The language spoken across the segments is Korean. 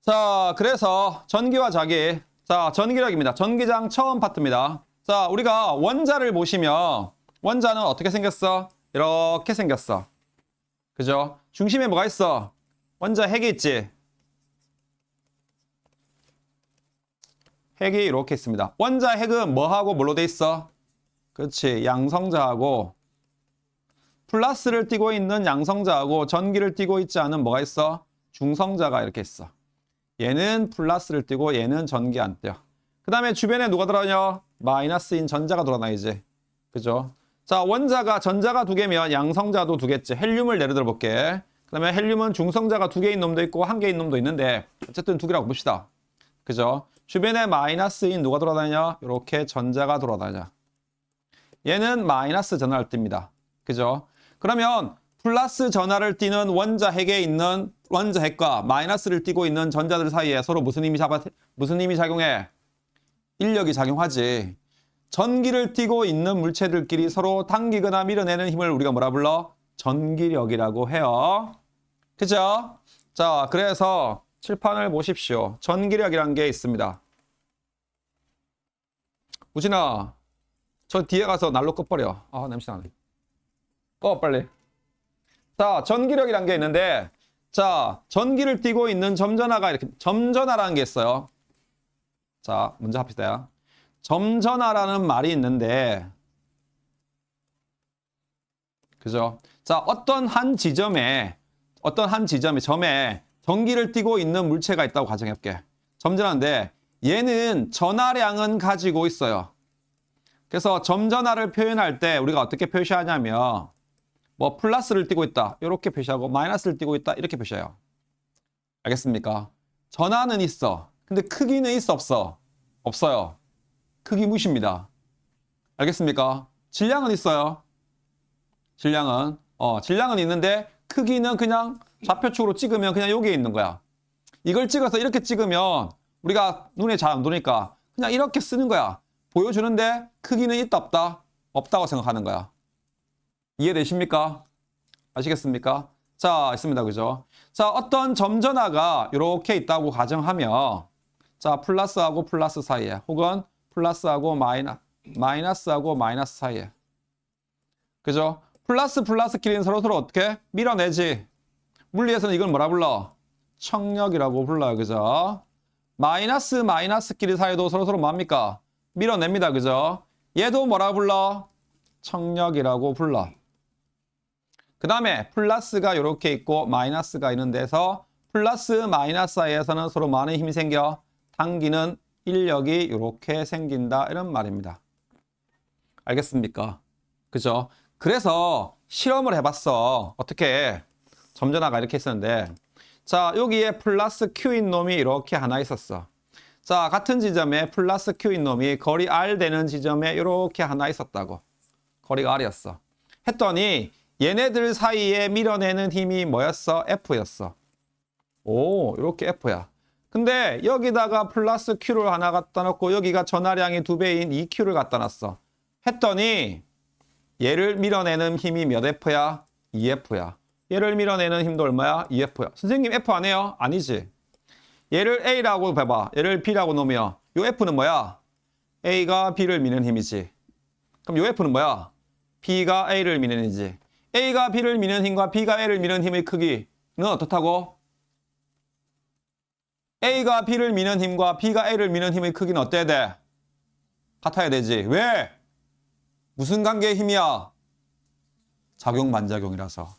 자, 그래서 전기와 자기. 자, 전기력입니다. 전기장 처음 파트입니다. 자, 우리가 원자를 보시면 원자는 어떻게 생겼어? 이렇게 생겼어. 그죠? 중심에 뭐가 있어? 원자 핵이 있지? 핵이 이렇게 있습니다. 원자 핵은 뭐하고 뭘로 돼 있어? 그렇지. 양성자하고 플러스를 띠고 있는 양성자하고 전기를 띠고 있지 않은 뭐가 있어? 중성자가 이렇게 있어. 얘는 플러스를 띠고 얘는 전기 안 띄어. 그 다음에 주변에 누가 들어가냐? 마이너스인 전자가 돌아다니지. 그죠? 자, 원자가 전자가 두 개면 양성자도 두 개지. 헬륨을 예를 들어 볼게. 그 다음에 헬륨은 중성자가 두 개인 놈도 있고 한 개인 놈도 있는데 어쨌든 두 개라고 봅시다. 그죠? 주변에 마이너스인 누가 돌아다니냐? 이렇게 전자가 돌아다녀. 얘는 마이너스 전하를 띱니다. 그죠? 그러면 플러스 전하를 띠는 원자 핵에 있는 원자 핵과 마이너스를 띠고 있는 전자들 사이에 서로 무슨 힘이 작용해? 인력이 작용하지. 전기를 띠고 있는 물체들끼리 서로 당기거나 밀어내는 힘을 우리가 뭐라 불러? 전기력이라고 해요. 그죠? 자, 그래서 칠판을 보십시오. 전기력이란 게 있습니다. 우진아, 저 뒤에 가서 난로 꺼버려. 아, 냄새나네. 빨리. 자, 전기력이란 게 있는데, 자, 전기를 띠고 있는 점전하가 이렇게, 점전하라는 게 있어요. 자, 먼저 합시다. 점전하라는 말이 있는데, 그죠? 자, 어떤 한 지점에, 점에 전기를 띠고 있는 물체가 있다고 가정해볼게. 점전하인데, 얘는 전하량은 가지고 있어요. 그래서 점전하를 표현할 때 우리가 어떻게 표시하냐면, 뭐 플러스를 띠고 있다 이렇게 표시하고 마이너스를 띠고 있다 이렇게 표시해요. 알겠습니까? 전하는 있어. 근데 크기는 있어 없어? 없어요. 크기 무시입니다. 알겠습니까? 질량은 있어요. 질량은 있는데 크기는 그냥 좌표축으로 찍으면 그냥 여기에 있는 거야. 이걸 찍어서 이렇게 찍으면 우리가 눈에 잘 안 보니까 그냥 이렇게 쓰는 거야. 보여주는데 크기는 있다 없다? 없다고 생각하는 거야. 이해되십니까? 아시겠습니까? 자, 있습니다. 그죠? 자, 어떤 점전하가 이렇게 있다고 가정하면 자, 플러스하고 플러스 사이에 혹은 플러스하고 마이너스하고 마이너스 사이에 그죠? 플러스끼리는 서로 어떻게? 밀어내지. 물리에서는 이걸 뭐라 불러? 청력이라고 불러요. 그죠? 마이너스끼리 사이도 서로 뭡니까? 밀어냅니다. 그죠? 얘도 뭐라 불러? 청력이라고 불러. 그 다음에 플러스가 이렇게 있고 마이너스가 있는 데서 플러스 마이너스 사이에서는 서로 많은 힘이 생겨 당기는 인력이 이렇게 생긴다 이런 말입니다. 알겠습니까? 그죠? 그래서 실험을 해봤어. 어떻게? 점전하가 이렇게 있었는데 자, 여기에 플러스 Q인 놈이 이렇게 하나 있었어. 자, 같은 지점에 플러스 Q인 놈이 거리 R 되는 지점에 이렇게 하나 있었다고. 거리가 R이었어. 했더니 얘네들 사이에 밀어내는 힘이 뭐였어? F였어. 오, 이렇게 F야. 근데 여기다가 플러스 Q를 하나 갖다 놓고 여기가 전하량이 2배인 2Q를 갖다 놨어. 했더니 얘를 밀어내는 힘이 몇 F야? 2F야. 얘를 밀어내는 힘도 얼마야? 2F야. 선생님 F 안 해요? 아니지. 얘를 A라고 봐봐. 얘를 B라고 놓으면 요 F는 뭐야? A가 B를 미는 힘이지. 그럼 요 F는 뭐야? B가 A를 미는 힘이지. A가 B를 미는 힘과 B가 A를 미는 힘의 크기는 어떻다고? A가 B를 미는 힘과 B가 A를 미는 힘의 크기는 어때야 돼? 같아야 되지. 왜? 무슨 관계의 힘이야? 작용 반작용이라서.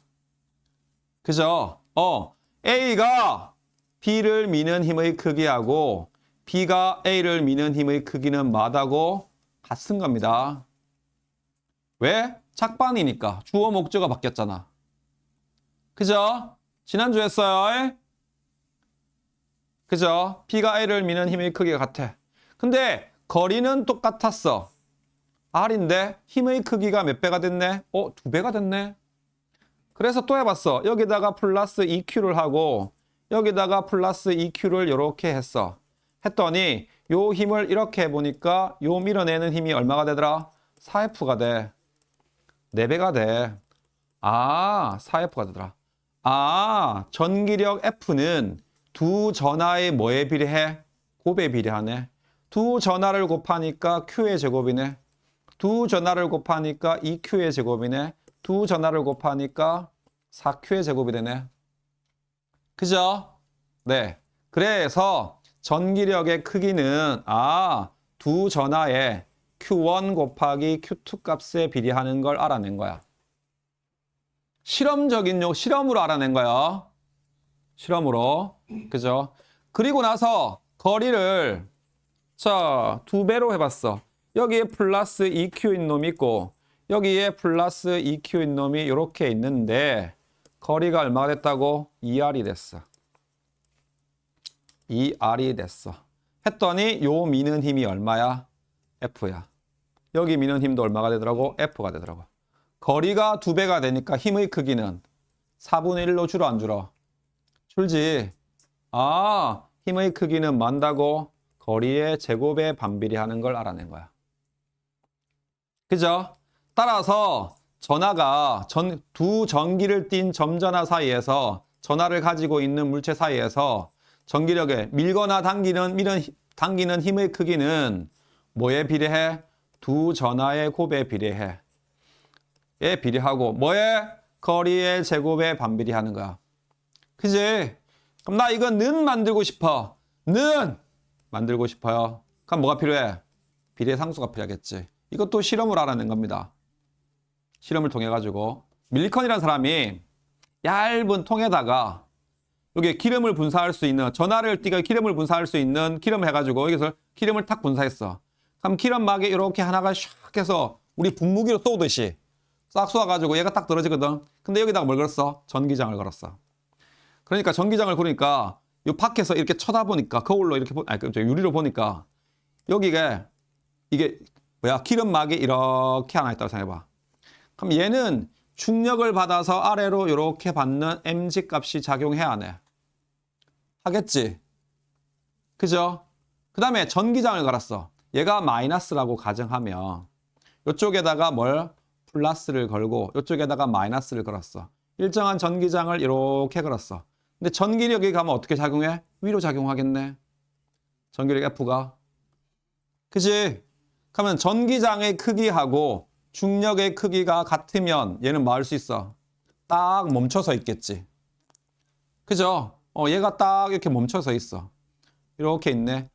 그죠? A가 B를 미는 힘의 크기하고 B가 A를 미는 힘의 크기는 맞다고 같은 겁니다. 왜? 착반이니까. 주어 목적어가 바뀌었잖아. 그죠? 지난주에 했어요. 그죠? B가 A를 미는 힘의 크기가 같아. 근데 거리는 똑같았어. R인데 힘의 크기가 몇 배가 됐네? 2배가 됐네. 그래서 또 해봤어. 여기다가 플러스 2Q를 하고 여기다가 플러스 2Q를 이렇게 했어. 했더니 요 힘을 이렇게 해보니까 요 밀어내는 힘이 얼마가 되더라? 4F가 돼. 4배가 돼. 4F가 되더라. 전기력 F는 두 전하의 뭐에 비례해? 곱에 비례하네. 두 전하를 곱하니까 Q의 제곱이네. 두 전하를 곱하니까 2Q의 제곱이네. 두 전하를 곱하니까 4Q의 제곱이 되네. 그죠? 네. 그래서 전기력의 크기는 두 전하의 Q1 곱하기 Q2 값에 비례하는 걸 알아낸 거야. 실험으로 알아낸 거야. 실험으로. 그죠? 그리고 나서 거리를 자, 2배로 해봤어. 여기에 플러스 2Q인 놈이 있고 여기에 플러스 2Q인 놈이 이렇게 있는데 거리가 얼마가 됐다고? 2R이 됐어. 2R이 됐어. 했더니 요 미는 힘이 얼마야? F야. 여기 미는 힘도 얼마가 되더라고? F가 되더라고. 거리가 2배가 되니까 힘의 크기는 4분의 1로 줄어 안 줄어? 줄지. 힘의 크기는 만다고 거리의 제곱에 반비례하는 걸 알아낸 거야. 그죠? 따라서 전하가 두 전기를 띤 점전하 사이에서 전하를 가지고 있는 물체 사이에서 전기력에 밀거나 당기는 힘의 크기는 뭐에 비례해? 두 전하의 곱에 비례해. 에 비례하고 뭐에? 거리의 제곱에 반비례하는 거야. 그지? 그럼 나 이거 는 만들고 싶어. 는 만들고 싶어요. 그럼 뭐가 필요해? 비례상수가 필요하겠지. 이것도 실험을 알아낸 겁니다. 실험을 통해 가지고 밀리컨이라는 사람이 얇은 통에다가 여기 기름을 분사할 수 있는 전하를 띠가 기름을 분사할 수 있는 기름을 해가지고 여기서 기름을 탁 분사했어. 그럼 기름막에 이렇게 하나가 샥 해서 우리 분무기로 쏘듯이 싹 쏘아가지고 얘가 딱 떨어지거든. 근데 여기다가 뭘 걸었어? 전기장을 걸었어. 그러니까 전기장을 걸으니까 이 밖에서 이렇게 쳐다보니까 거울로 이렇게 유리로 보니까 여기가 이게 기름막이 이렇게 하나 있다고 생각해봐. 그럼 얘는 중력을 받아서 아래로 이렇게 받는 mg 값이 작용해야 안 해? 하겠지. 그죠? 그 다음에 전기장을 걸었어. 얘가 마이너스라고 가정하면 이쪽에다가 플러스를 걸고 이쪽에다가 마이너스를 걸었어. 일정한 전기장을 이렇게 걸었어. 근데 전기력이 가면 어떻게 작용해? 위로 작용하겠네. 전기력 F가. 그치? 그러면 전기장의 크기하고 중력의 크기가 같으면 얘는 뭐 할 수 있어? 딱 멈춰서 있겠지. 그죠? 얘가 딱 이렇게 멈춰서 있어. 이렇게 있네.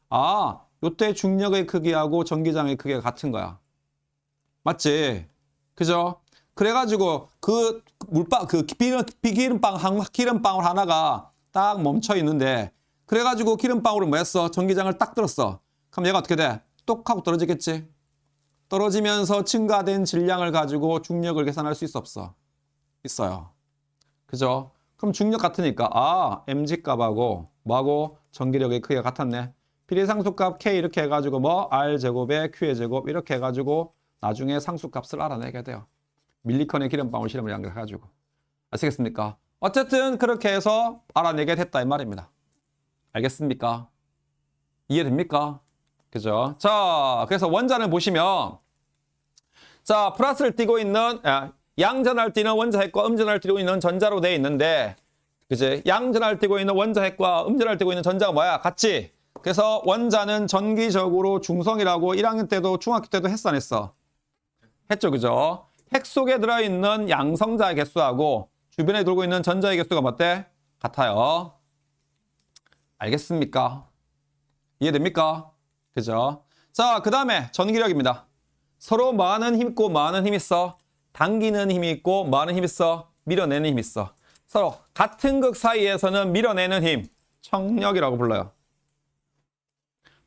요때 중력의 크기하고 전기장의 크기가 같은 거야. 맞지? 그죠? 그래가지고 기름방울 하나가 딱 멈춰 있는데 그래가지고 기름방울은 뭐 했어? 전기장을 딱 들었어. 그럼 얘가 어떻게 돼? 똑 하고 떨어지겠지? 떨어지면서 증가된 질량을 가지고 중력을 계산할 수 있어 없어? 있어요. 그죠? 그럼 중력 같으니까 mg 값하고 뭐하고 전기력의 크기가 같았네. 비례상수값 k 이렇게 해가지고 r 제곱에 q의 제곱 이렇게 해가지고 나중에 상수값을 알아내게 돼요. 밀리컨의 기름방울 실험을 연결해가지고. 아시겠습니까? 어쨌든 그렇게 해서 알아내게 됐다 이 말입니다. 알겠습니까? 이해됩니까? 그죠? 자, 그래서 원자를 보시면 자, 플러스를 띠고 있는 양전하를 띠는 원자핵과 음전하를 띠고 있는 전자로 되어 있는데 그지? 양전하를 띠고 있는 원자핵과 음전하를 띠고 있는 전자가 뭐야? 같이. 그래서 원자는 전기적으로 중성이라고 1학년 때도 중학교 때도 했어 안 했어? 했죠. 그죠? 핵 속에 들어있는 양성자의 개수하고 주변에 돌고 있는 전자의 개수가 어때? 같아요. 알겠습니까? 이해됩니까? 그죠? 자, 그 다음에 전기력입니다. 서로 많은 힘 있고 많은 힘 있어. 당기는 힘이 있고 많은 힘 있어. 밀어내는 힘이 있어. 서로 같은 극 사이에서는 밀어내는 힘, 청력이라고 불러요.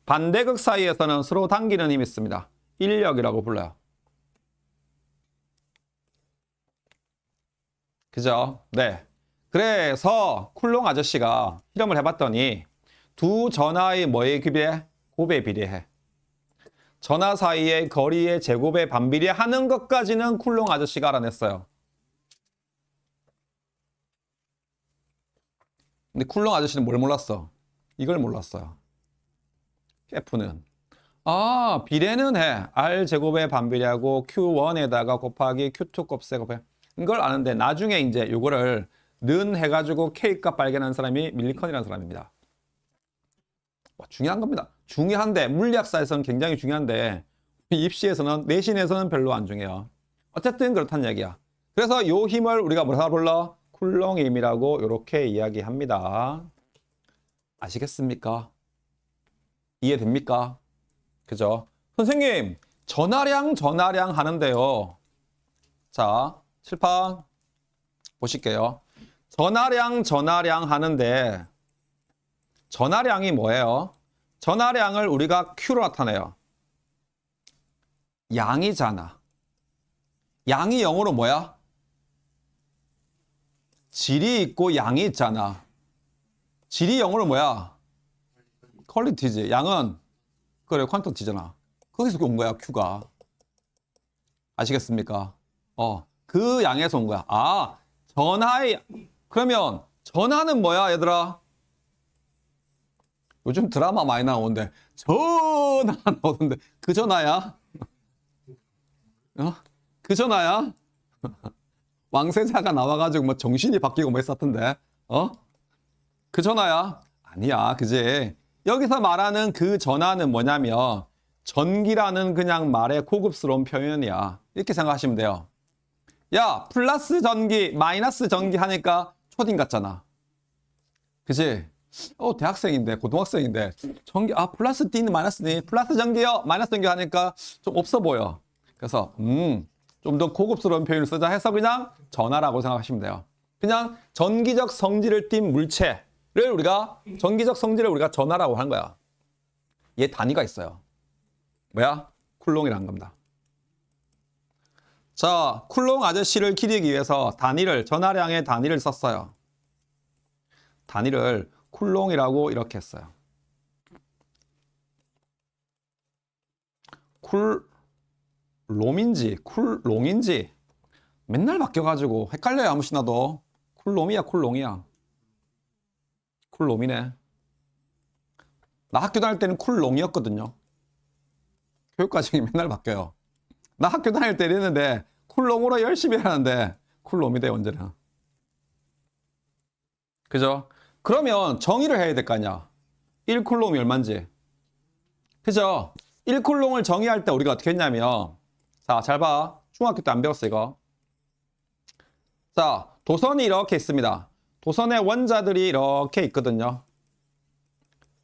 반대극 사이에서는 서로 당기는 힘이 있습니다. 인력이라고 불러요. 그죠? 네. 그래서 쿨롱 아저씨가 실험을 해봤더니 두 전하의 뭐에 비례해? 곱에 비례해. 전하 사이의 거리의 제곱에 반비례하는 것까지는 쿨롱 아저씨가 알아냈어요. 근데 쿨롱 아저씨는 뭘 몰랐어? 이걸 몰랐어요. F는 비례는 해. R제곱에 반비례하고 Q1에다가 곱하기 Q2 곱세 곱해. 이걸 아는데 나중에 이제 요거를 는 해가지고 K값 발견한 사람이 밀리컨이라는 사람입니다. 중요한 겁니다. 중요한데 물리학사에서는 굉장히 중요한데 입시에서는 내신에서는 별로 안 중요해요. 어쨌든 그렇다는 얘기야. 그래서 요 힘을 우리가 뭐라 불러? 쿨롱의 힘이라고 이렇게 이야기합니다. 아시겠습니까? 이해됩니까? 그죠? 선생님, 전하량 하는데요. 자, 칠판 보실게요. 전하량 하는데 전하량이 뭐예요? 전하량을 우리가 Q로 나타내요. 양이잖아. 양이 영어로 뭐야? 질이 있고 양이 있잖아. 질이 영어로 뭐야? 퀄리티지. 양은 그래 퀀티티잖아. 거기서 온 거야 Q가. 아시겠습니까? 그 양에서 온 거야. 아, 전하의 그러면 전하는 뭐야 얘들아? 요즘 드라마 많이 나오는데 전하 나오는데 그 전하야? 그 전하야? 왕세자가 나와가지고 뭐 정신이 바뀌고 뭐 했었던데 그 전하야? 아니야 그지? 여기서 말하는 그 전하는 뭐냐면 전기라는 그냥 말의 고급스러운 표현이야. 이렇게 생각하시면 돼요. 야 플러스 전기 마이너스 전기 하니까 초딩 같잖아. 그지? 대학생인데 고등학생인데 전기 플러스 D는 마이너스 D 플러스 전기요 마이너스 전기 하니까 좀 없어 보여. 그래서 좀 더 고급스러운 표현을 쓰자 해서 그냥 전하라고 생각하시면 돼요. 그냥 전기적 성질을 띤 물체를 전기적 성질을 우리가 전하라고 하는 거야. 얘 단위가 있어요. 뭐야? 쿨롱이라는 겁니다. 자, 쿨롱 아저씨를 기리기 위해서 전하량의 단위를 썼어요. 단위를 쿨롱이라고 이렇게 했어요. 쿨롱인지 맨날 바뀌어가지고 헷갈려요. 아무 시나도 쿨롱이야. 쿨롱이네. 나 학교 다닐 때는 쿨롱이었거든요. 교육과정이 맨날 바뀌어요. 나 학교 다닐 때 이랬는데 쿨롱으로 열심히 하는데 쿨롱이 돼 언제나. 그죠? 그러면 정의를 해야 될 거 아니야. 1쿨롱이 얼마인지. 그죠? 1쿨롱을 정의할 때 우리가 어떻게 했냐면 자, 잘 봐. 중학교 때 안 배웠어 이거. 자, 도선이 이렇게 있습니다. 도선의 원자들이 이렇게 있거든요.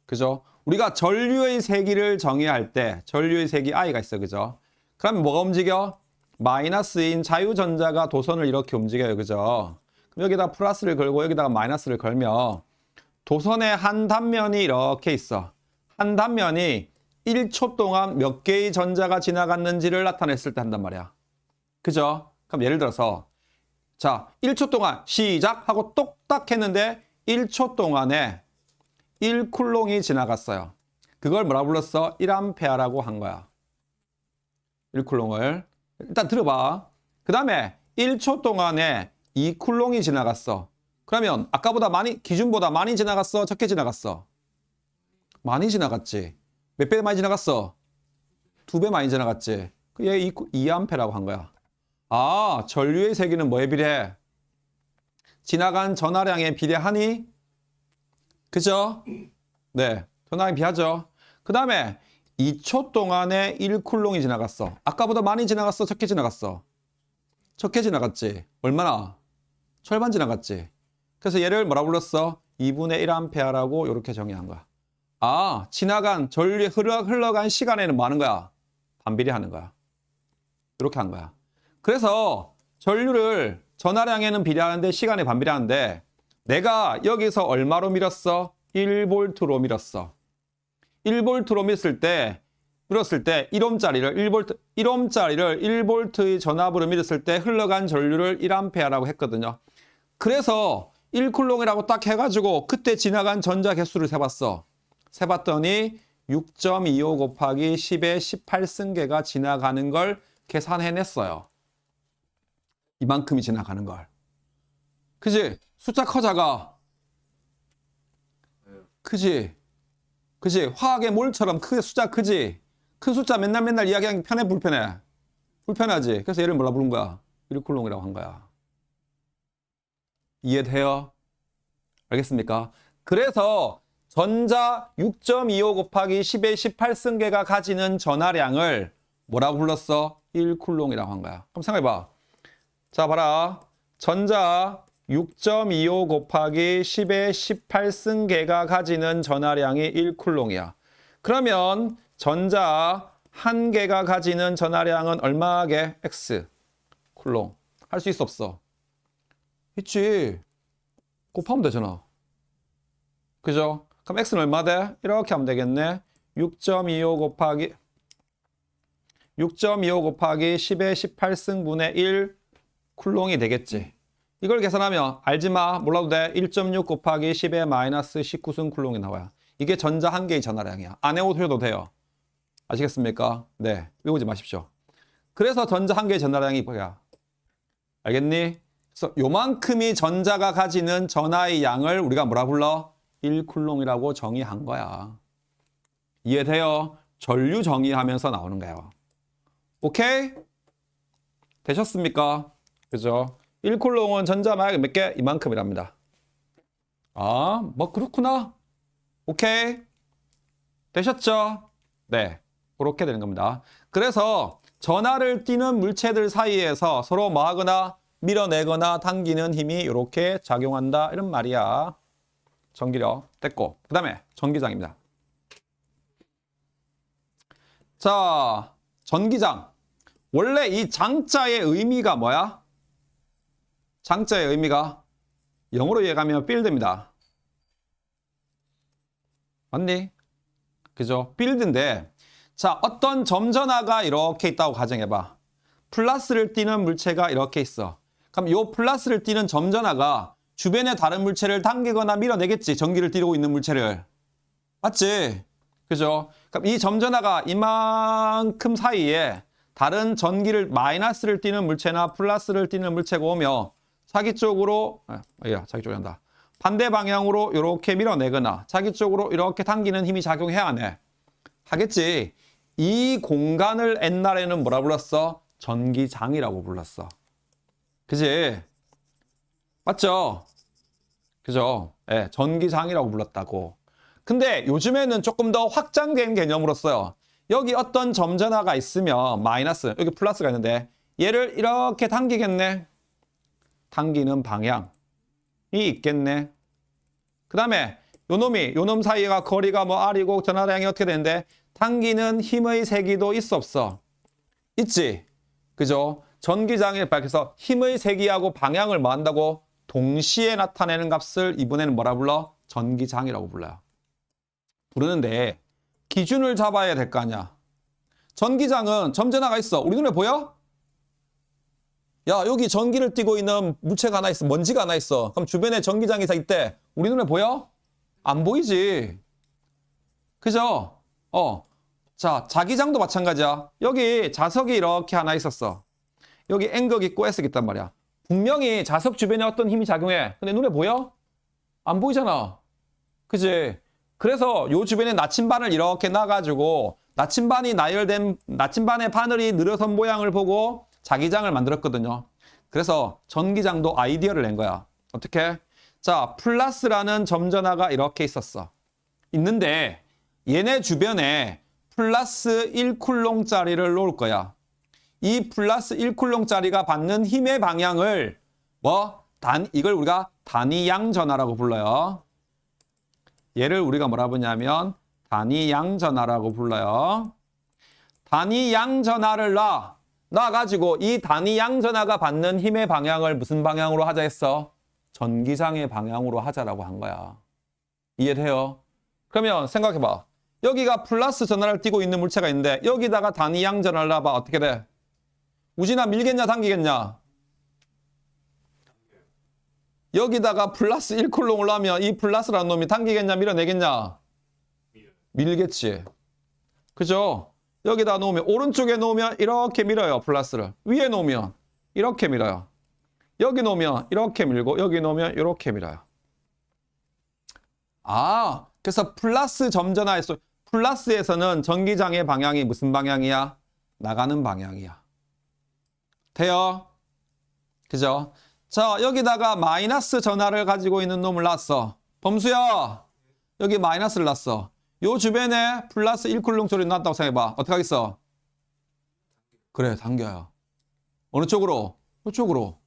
그죠? 우리가 전류의 세기를 정의할 때 전류의 세기 I가 있어. 그죠? 그럼 뭐가 움직여? 마이너스인 자유전자가 도선을 이렇게 움직여요. 그죠? 그럼 여기다 플러스를 걸고 여기다가 마이너스를 걸면 도선의 한 단면이 이렇게 있어. 한 단면이 1초 동안 몇 개의 전자가 지나갔는지를 나타냈을 때 한단 말이야. 그죠? 그럼 예를 들어서 자, 1초 동안 시작하고 똑딱 했는데 1초 동안에 1쿨롱이 지나갔어요. 그걸 뭐라 불렀어? 1A라고 한 거야. 1쿨롱을. 일단 들어봐. 그 다음에 1초 동안에 2쿨롱이 지나갔어. 그러면 아까보다 기준보다 많이 지나갔어? 적게 지나갔어? 많이 지나갔지. 몇 배 많이 지나갔어? 2배 많이 지나갔지. 얘 2A라고 한 거야. 아, 전류의 세기는 뭐에 비례해? 지나간 전하량에 비례하니? 그죠? 네, 전하량에 비하죠. 그 다음에 2초 동안에 1쿨롱이 지나갔어. 아까보다 많이 지나갔어? 적게 지나갔어? 적게 지나갔지. 얼마나? 절반 지나갔지. 그래서 얘를 뭐라 불렀어? 2분의 1A라고 이렇게 정의한 거야. 아, 지나간 전류에 흘러간 시간에는 뭐 하는 거야? 반비례하는 거야. 이렇게 한 거야. 그래서 전류를 전하량에는 비례하는데 시간에 반비례하는데 내가 여기서 얼마로 밀었어? 1V로 밀었어. 1V로 밀었을 때 1옴짜리를 1V의 전압으로 밀었을 때 흘러간 전류를 1A라고 했거든요. 그래서 1쿨롱이라고 딱 해가지고 그때 지나간 전자 개수를 세봤어. 세봤더니 6.25 곱하기 10의 18승계가 지나가는 걸 계산해냈어요. 이만큼이 지나가는 걸. 그지? 숫자 커자가. 그지? 화학의 몰처럼 크게 숫자 크지? 큰 숫자 맨날 이야기하기 편해 불편해? 불편하지? 그래서 얘를 뭐라 부른 거야? 1쿨롱이라고 한 거야. 이해돼요? 알겠습니까? 그래서 전자 6.25 곱하기 10의 18승계가 가지는 전하량을 뭐라고 불렀어? 1쿨롱이라고 한 거야. 그럼 생각해봐. 자, 봐라. 전자 6.25 곱하기 10의 18승계가 가지는 전하량이 1쿨롱이야. 그러면 전자 한 개가 가지는 전하량은 얼마게? X 쿨롱. 할 수 있어 없어? 있지. 곱하면 되잖아. 그죠? 그럼 X는 얼마 돼? 이렇게 하면 되겠네. 6.25 곱하기 10의 18승분의 1 쿨롱이 되겠지. 이걸 계산하면 알지마. 몰라도 돼. 1.6 곱하기 10의 마이너스 19승 쿨롱이 나와요. 이게 전자 한 개의 전하량이야. 안 외우셔도 돼요. 아시겠습니까? 네. 외우지 마십시오. 그래서 전자 한 개의 전하량이 뭐야? 알겠니? 그래서 요만큼이 전자가 가지는 전하의 양을 우리가 뭐라 불러? 1쿨롱이라고 정의한 거야. 이해돼요? 전류 정의하면서 나오는 거예요. 오케이? 되셨습니까? 그죠? 1쿨롱은 전자마약 몇 개? 이만큼이랍니다. 아, 뭐 그렇구나. 오케이? 되셨죠? 네. 그렇게 되는 겁니다. 그래서 전하를 띠는 물체들 사이에서 서로 뭐 하거나 밀어내거나 당기는 힘이 이렇게 작용한다. 이런 말이야. 전기력. 됐고. 그 다음에 전기장입니다. 자, 전기장. 원래 이 장자의 의미가 뭐야? 장자의 의미가 영어로 이해가면 필드입니다. 맞니? 그죠? 필드인데, 자, 어떤 점전하가 이렇게 있다고 가정해봐. 플러스를 띠는 물체가 이렇게 있어. 그럼 이 플러스를 띠는 점전하가 주변의 다른 물체를 당기거나 밀어내겠지. 전기를 띠고 있는 물체를. 맞지? 그죠? 그럼 이 점전하가 이만큼 사이에 다른 전기를 마이너스를 띠는 물체나 플러스를 띠는 물체가 오며 자기 쪽으로 자기 쪽으로 한다. 반대 방향으로 이렇게 밀어내거나 자기 쪽으로 이렇게 당기는 힘이 작용해야 하네. 하겠지. 이 공간을 옛날에는 뭐라 불렀어? 전기장이라고 불렀어. 그지? 맞죠? 그죠? 예, 전기장이라고 불렀다고. 근데 요즘에는 조금 더 확장된 개념으로 써요. 여기 어떤 점전하가 있으면 마이너스, 여기 플러스가 있는데 얘를 이렇게 당기겠네. 당기는 방향이 있겠네. 그 다음에 요놈 사이가 거리가 뭐 R이고 전하량이 어떻게 되는데 당기는 힘의 세기도 있어 없어? 있지. 그죠? 전기장에 밝혀서 힘의 세기하고 방향을 뭐 한다고? 동시에 나타내는 값을 이번에는 뭐라 불러? 전기장이라고 불러요. 부르는데 기준을 잡아야 될 거 아니야. 전기장은 점전하가 있어. 우리 눈에 보여? 야, 여기 전기를 띠고 있는 물체가 하나 있어. 먼지가 하나 있어. 그럼 주변에 전기장이 있대. 우리 눈에 보여? 안 보이지. 그죠? 자, 자기장도 마찬가지야. 여기 자석이 이렇게 하나 있었어. 여기 N극 있고 S극 있단 말이야. 분명히 자석 주변에 어떤 힘이 작용해. 근데 눈에 보여? 안 보이잖아. 그지? 그래서 요 주변에 나침반을 이렇게 놔가지고 나침반이 나열된 나침반의 바늘이 늘어선 모양을 보고 자기장을 만들었거든요. 그래서 전기장도 아이디어를 낸 거야. 어떻게? 자, 플러스라는 점전하가 이렇게 있었어. 있는데 얘네 주변에 플러스 1쿨롱짜리를 놓을 거야. 이 플러스 1쿨롱짜리가 받는 힘의 방향을 이걸 우리가 단위양 전하라고 불러요. 얘를 우리가 뭐라 부르냐면 단위양 전하라고 불러요. 단위양 전하를 놔가지고 이 단위양 전하가 받는 힘의 방향을 무슨 방향으로 하자 했어? 전기장의 방향으로 하자라고 한 거야. 이해돼요? 그러면 생각해봐. 여기가 플러스 전하를 띠고 있는 물체가 있는데 여기다가 단위양 전하를 놔봐. 어떻게 돼? 우진아 밀겠냐 당기겠냐? 여기다가 플러스 1쿨롱을 하면 이 플러스라는 놈이 당기겠냐 밀어내겠냐? 밀겠지. 그죠? 여기다 놓으면 오른쪽에 놓으면 이렇게 밀어요. 플러스를. 위에 놓으면 이렇게 밀어요. 여기 놓으면 이렇게 밀고 여기 놓으면 이렇게 밀어요. 아, 그래서 플러스 점전하에서 플러스에서는 전기장의 방향이 무슨 방향이야? 나가는 방향이야. 돼요? 그죠? 자, 여기다가 마이너스 전하를 가지고 있는 놈을 놨어. 범수야, 여기 마이너스를 놨어. 요 주변에 플러스 1쿨롱 조리 놨다고 생각해봐. 어떻게 하겠어? 그래, 당겨요. 어느 쪽으로? 이쪽으로.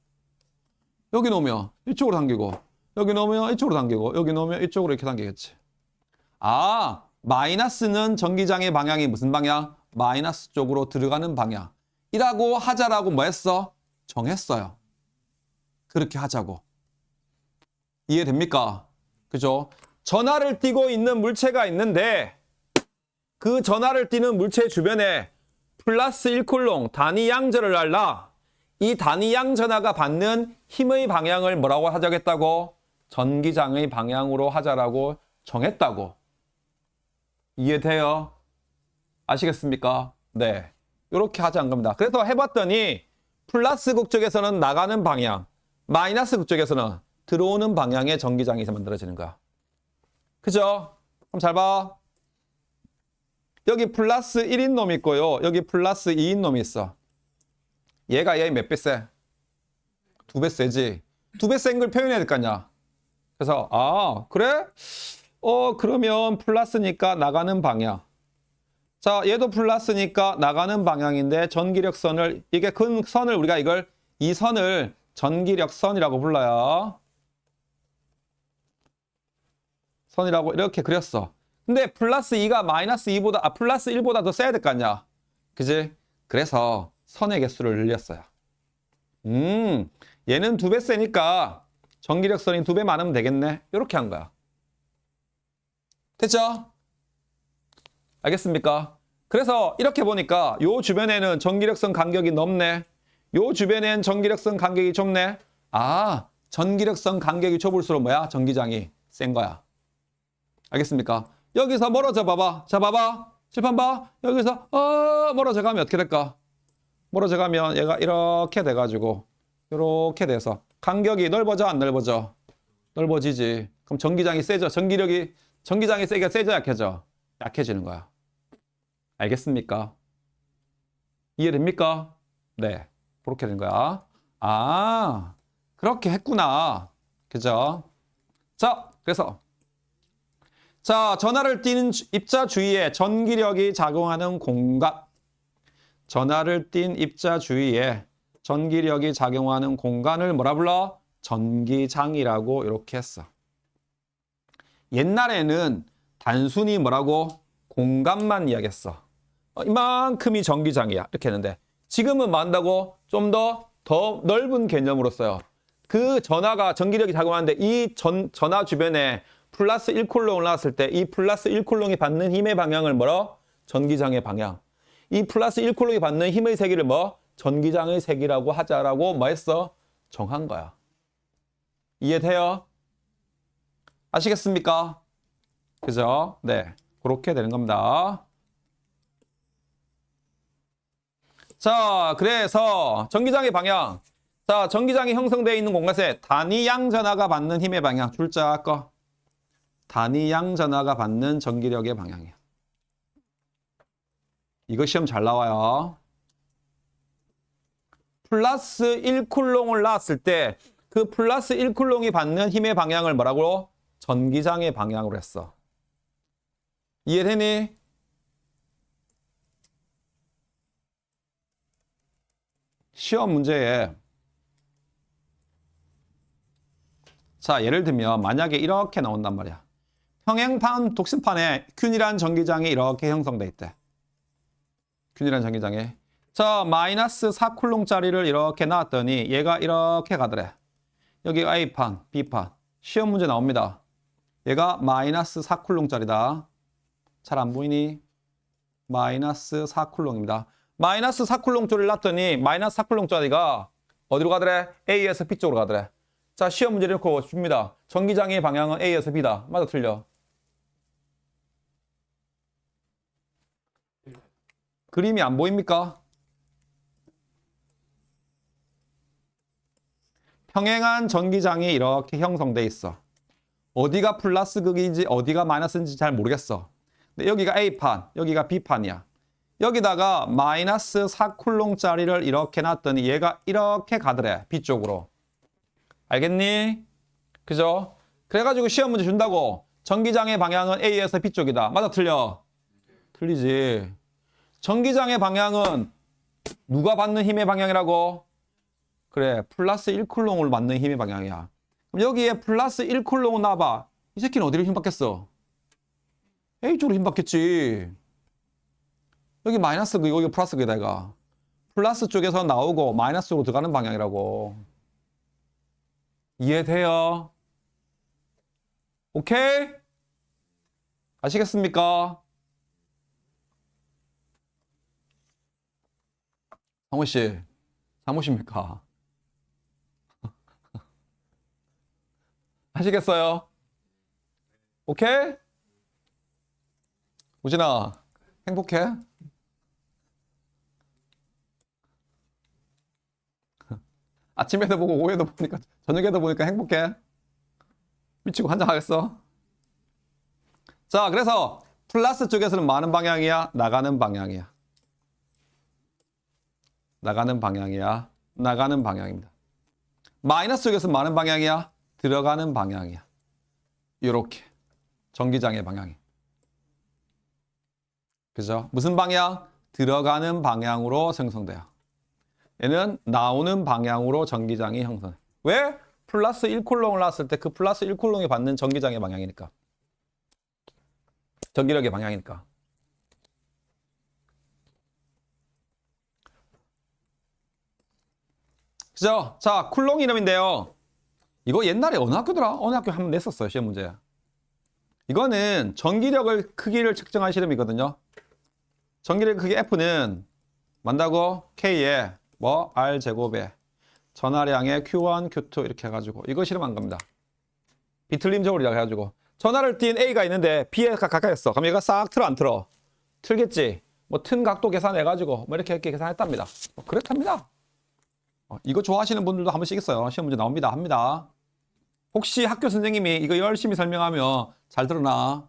여기 놓으면 이쪽으로 당기고, 여기 놓으면 이쪽으로 당기고, 여기 놓으면 이쪽으로 이렇게 당기겠지. 아, 마이너스는 전기장의 방향이 무슨 방향? 마이너스 쪽으로 들어가는 방향. 이라고 하자라고 뭐 했어? 정했어요. 그렇게 하자고. 이해됩니까? 그죠? 전하를 띠고 있는 물체가 있는데 그 전하를 띠는 물체 주변에 플러스 1쿨롱 단위 양전을 날라 이 단위 양전하가 받는 힘의 방향을 뭐라고 하자겠다고? 전기장의 방향으로 하자라고 정했다고. 이해돼요? 아시겠습니까? 네. 이렇게 하자는 겁니다. 그래서 해봤더니 플러스 극쪽에서는 나가는 방향, 마이너스 극쪽에서는 들어오는 방향의 전기장이 만들어지는 거야. 그죠? 그럼 잘 봐. 여기 플러스 1인 놈이 있고요. 여기 플러스 2인 놈이 있어. 얘가 얘 몇 배 세? 2배 세지. 2배 센 걸 표현해야 될 거 아니야. 그래서 아 그래? 그러면 플러스니까 나가는 방향. 자 얘도 플러스니까 나가는 방향인데 전기력선을 이게 큰 선을 우리가 이 선을 전기력선이라고 불러요. 선이라고 이렇게 그렸어. 근데 플러스 2가 마이너스 2보다 플러스 1보다 더 세야 될 거 아니야. 그지? 그래서 선의 개수를 늘렸어요. 얘는 2배 세니까 전기력선이 2배 많으면 되겠네. 이렇게 한 거야. 됐죠? 알겠습니까? 그래서 이렇게 보니까 요 주변에는 전기력선 간격이 넓네. 요 주변엔 전기력선 간격이 좁네. 아, 전기력선 간격이 좁을수록 뭐야? 전기장이 센 거야. 알겠습니까? 여기서 멀어져 봐봐. 자, 봐봐. 칠판 봐. 여기서 멀어져 가면 어떻게 될까? 멀어져 가면 얘가 이렇게 돼가지고 이렇게 돼서 간격이 넓어져 안 넓어져? 넓어지지. 그럼 전기장이 세져. 전기장이 세져 약해져? 약해지는 거야. 알겠습니까? 이해됩니까? 네. 그렇게 된 거야. 아, 그렇게 했구나. 그죠? 자, 그래서 자, 전하를 띤 입자 주위에 전기력이 작용하는 공간. 전하를 띤 입자 주위에 전기력이 작용하는 공간을 뭐라 불러? 전기장이라고 이렇게 했어. 옛날에는 단순히 뭐라고? 공간만 이야기했어. 이만큼이 전기장이야. 이렇게 했는데 지금은 뭐 한다고? 좀 더 넓은 개념으로 써요. 그 전하가 전기력이 작용하는데 이 전하 주변에 플러스 1쿨롱을 놨을 때 이 플러스 1쿨롱이 받는 힘의 방향을 뭐라? 전기장의 방향. 이 플러스 1쿨롱이 받는 힘의 세기를 뭐? 전기장의 세기라고 하자라고 뭐 했어? 정한 거야. 이해돼요? 아시겠습니까? 그죠? 네. 그렇게 되는 겁니다. 자, 그래서 전기장의 방향. 자, 전기장이 형성되어 있는 공간에 단위 양전하가 받는 힘의 방향. 줄자 거. 단위 양전하가 받는 전기력의 방향이야. 이거 시험 잘 나와요. 플러스 1쿨롱을 놨을 때 그 플러스 1쿨롱이 받는 힘의 방향을 뭐라고? 전기장의 방향으로 했어. 이해되니? 시험 문제에 자, 예를 들면 만약에 이렇게 나온단 말이야. 평행판 독심판에 균일한 전기장이 이렇게 형성돼 있대. 균일한 전기장에. 자, 마이너스 4쿨롱짜리를 이렇게 놨더니 얘가 이렇게 가더래. 여기가 A판, B판. 시험 문제 나옵니다. 얘가 마이너스 4쿨롱짜리다. 잘 안 보이니? 마이너스 4쿨롱입니다. 마이너스 4쿨롱짜리를 놨더니 마이너스 4쿨롱짜리가 어디로 가더래? A에서 B 쪽으로 가더래. 자, 시험 문제를 놓고 줍니다. 전기장의 방향은 A에서 B다. 맞아, 틀려? 그림이 안 보입니까? 평행한 전기장이 이렇게 형성돼 있어. 어디가 플러스 극인지 어디가 마이너스인지 잘 모르겠어. 근데 여기가 A판, 여기가 B판이야. 여기다가 마이너스 4쿨롱짜리를 이렇게 놨더니 얘가 이렇게 가더래. B쪽으로. 알겠니? 그죠? 그래가지고 시험 문제 준다고. 전기장의 방향은 A에서 B 쪽이다. 맞아, 틀려? 틀리지. 전기장의 방향은 누가 받는 힘의 방향이라고? 그래, 플러스 1쿨롱을 받는 힘의 방향이야. 그럼 여기에 플러스 1쿨롱을 놔봐. 이 새끼는 어디로 힘 받겠어? A 쪽으로 힘 받겠지. 여기 마이너스, 여기 플러스 그다 이가. 플러스 쪽에서 나오고 마이너스로 들어가는 방향이라고. 이해돼요? 오케이? 아시겠습니까? 상호씨, 사무십니까? 하시겠어요? 오케이? 우진아, 행복해? 아침에도 보고 오후에도 보니까 저녁에도 보니까 행복해? 미치고 환장하겠어? 자, 그래서 플러스 쪽에서는 많은 방향이야? 나가는 방향이야? 나가는 방향이야? 나가는 방향입니다. 마이너스 쪽에서는 많은 방향이야? 들어가는 방향이야. 요렇게 전기장의 방향이. 그죠? 무슨 방향? 들어가는 방향으로 생성돼요. 얘는 나오는 방향으로 전기장이 형성해. 왜? 플러스 1쿨롱을 놨을 때 그 플러스 1쿨롱이 받는 전기장의 방향이니까. 전기력의 방향이니까. 그죠? 자, 쿨롱 이름인데요. 이거 옛날에 어느 학교더라? 어느 학교 한번 냈었어요, 시험 문제. 이거는 전기력을 크기를 측정한 실험이거든요. 전기력 크기 F는 만다고 K에 뭐 R제곱에 전하량의 Q1, Q2 이렇게 해가지고 이거 실험한 겁니다. 비틀림 저울이라고 해가지고 전하를 띈 A가 있는데 B에 가까이 했어. 그럼 얘가 싹 틀어 안 틀어? 틀겠지. 뭐 튼 각도 계산해가지고 뭐 이렇게 계산했답니다. 뭐 그렇답니다. 이거 좋아하시는 분들도 한 번씩 있어요. 시험 문제 나옵니다. 합니다. 혹시 학교 선생님이 이거 열심히 설명하면 잘 들으나?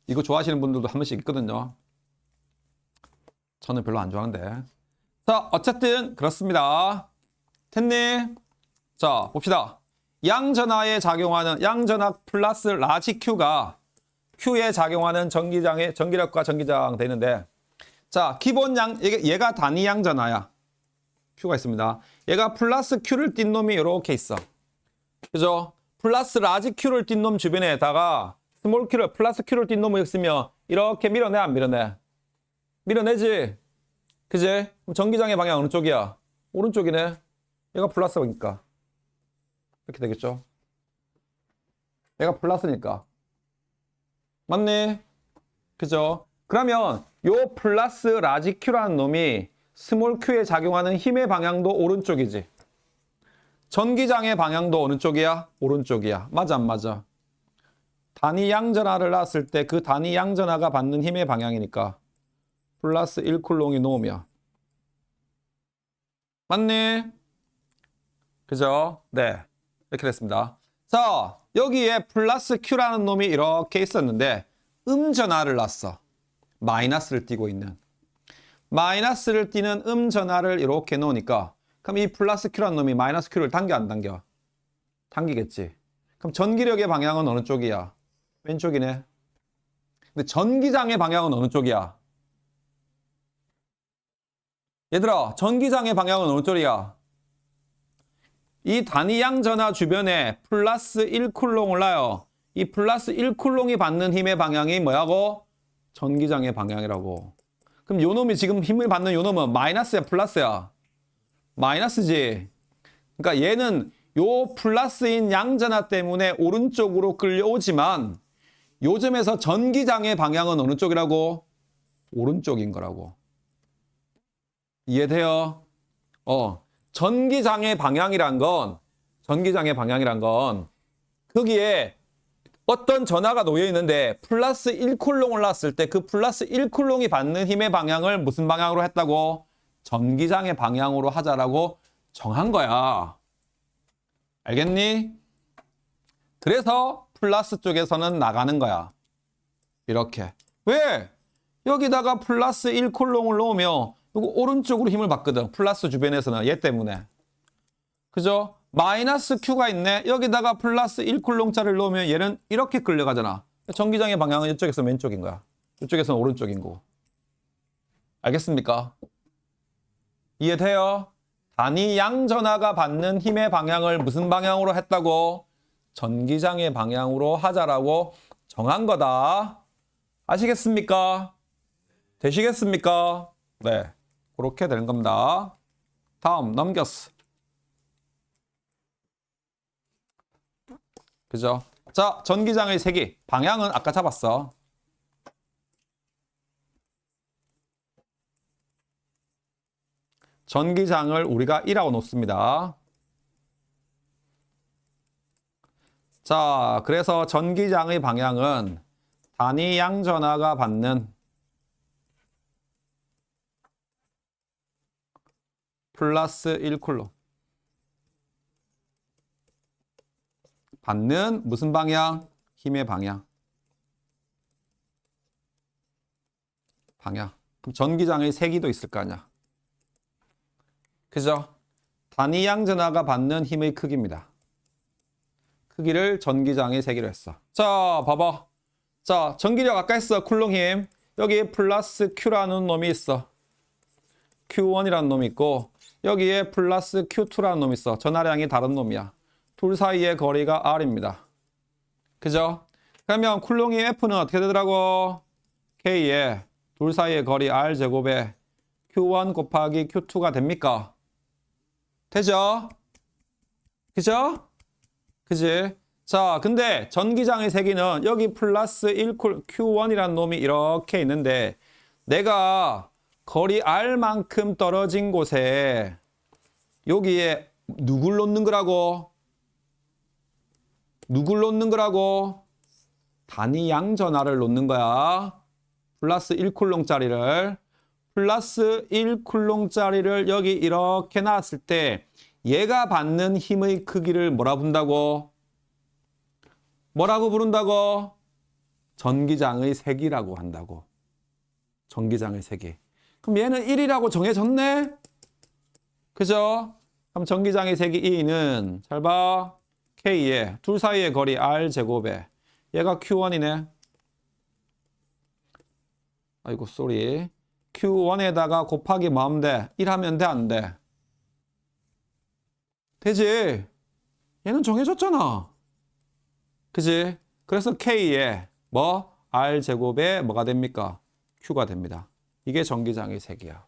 이거 좋아하시는 분들도 한 번씩 있거든요. 저는 별로 안 좋아하는데. 자, 어쨌든 그렇습니다. 됐니? 자, 봅시다. 양전하에 작용하는 양전하 플러스 라지 Q가 Q에 작용하는 전기력과 전기장 되는데, 자, 기본 얘가 단위 양전하야. Q가 있습니다. 얘가 플러스 Q를 띈 놈이 이렇게 있어. 그죠? 플러스 라지 Q를 띈 놈 주변에다가 스몰 Q를 플러스 Q를 띈 놈이 있으면 이렇게 밀어내 안 밀어내? 밀어내지. 그지? 그럼 전기장의 방향 어느 쪽이야? 오른쪽이네. 얘가 플러스니까 이렇게 되겠죠. 얘가 플러스니까 맞네. 그죠? 그러면 요 플러스 라지 Q라는 놈이 스몰 Q에 작용하는 힘의 방향도 오른쪽이지. 전기장의 방향도 어느 쪽이야? 오른쪽이야. 맞아 안 맞아? 단위 양전하를 놨을 때 그 단위 양전하가 받는 힘의 방향이니까 플러스 1쿨롱이 놓으면 맞네? 그죠? 네. 이렇게 됐습니다. 자, 여기에 플러스 Q라는 놈이 이렇게 있었는데 음전하를 놨어. 마이너스를 띄고 있는. 마이너스를 띄는 음전하를 이렇게 놓으니까 그럼 이 플러스 Q라는 놈이 마이너스 Q를 당겨 안 당겨? 당기겠지. 그럼 전기력의 방향은 어느 쪽이야? 왼쪽이네. 근데 전기장의 방향은 어느 쪽이야? 얘들아, 전기장의 방향은 어느 쪽이야? 이 단위 양전하 주변에 플러스 1쿨롱을 놔요. 이 플러스 1쿨롱이 받는 힘의 방향이 뭐라고? 전기장의 방향이라고. 그럼 요 놈이 지금 힘을 받는 요 놈은 마이너스야, 플러스야? 마이너스지. 그러니까 얘는 요 플러스인 양전하 때문에 오른쪽으로 끌려오지만 요점에서 전기장의 방향은 어느 쪽이라고? 오른쪽인 거라고. 이해돼요? 전기장의 방향이란 건 거기에 어떤 전하가 놓여 있는데 플러스 1쿨롱을 놨을 때 그 플러스 1쿨롱이 받는 힘의 방향을 무슨 방향으로 했다고? 전기장의 방향으로 하자라고 정한 거야. 알겠니? 그래서 플러스 쪽에서는 나가는 거야. 이렇게. 왜? 여기다가 플러스 1쿨롱을 놓으면 이거 오른쪽으로 힘을 받거든. 플러스 주변에서는 얘 때문에. 그죠? 마이너스 Q가 있네. 여기다가 플러스 1쿨롱짜리를 놓으면 얘는 이렇게 끌려가잖아. 전기장의 방향은 이쪽에서 왼쪽인 거야. 이쪽에서는 오른쪽인 거고. 알겠습니까? 이해돼요? 단위 양전하가 받는 힘의 방향을 무슨 방향으로 했다고? 전기장의 방향으로 하자라고 정한 거다. 아시겠습니까? 되시겠습니까? 네. 그렇게 되는 겁니다. 다음 넘겼어. 그죠? 자, 전기장의 세기. 방향은 아까 잡았어. 전기장을 우리가 1하고 놓습니다. 자, 그래서 전기장의 방향은 단위 양전하가 받는 플러스 1쿨롬. 받는 무슨 방향? 힘의 방향. 방향. 그럼 전기장의 세기도 있을 거 아니야. 그죠? 단위 양전하가 받는 힘의 크기입니다. 크기를 전기장의 세기로 했어. 자, 봐봐. 자, 전기력 아까 했어. 쿨롱 힘. 여기에 플러스 Q라는 놈이 있어. Q1이라는 놈이 있고 여기에 플러스 Q2라는 놈이 있어. 전하량이 다른 놈이야. 둘 사이의 거리가 R입니다. 그죠? 그러면 쿨롱의 F는 어떻게 되더라고? K에 둘 사이의 거리 R제곱에 Q1 곱하기 Q2가 됩니까? 되죠? 그죠? 그지? 자, 근데 전기장의 세기는 여기 플러스 1쿨 Q1이라는 놈이 이렇게 있는데 내가 거리 R만큼 떨어진 곳에 여기에 누굴 놓는 거라고? 누굴 놓는 거라고? 단위 양전하를 놓는 거야. 플러스 1쿨롱짜리를. 플러스 1쿨롱짜리를 여기 이렇게 놨을 때 얘가 받는 힘의 크기를 뭐라 부른다고? 뭐라고 부른다고? 전기장의 세기라고 한다고. 전기장의 세기. 그럼 얘는 1이라고 정해졌네? 그죠? 그럼 전기장의 세기 E는 잘 봐. K에 둘 사이의 거리 R제곱에 얘가 Q1이네. 아이고 쏘리. Q1에다가 곱하기 뭐 하면 돼? 1 하면 돼? 안 돼? 되지? 얘는 정해졌잖아. 그지? 그래서 K에 뭐? R제곱에 뭐가 됩니까? Q가 됩니다. 이게 전기장의 세기야.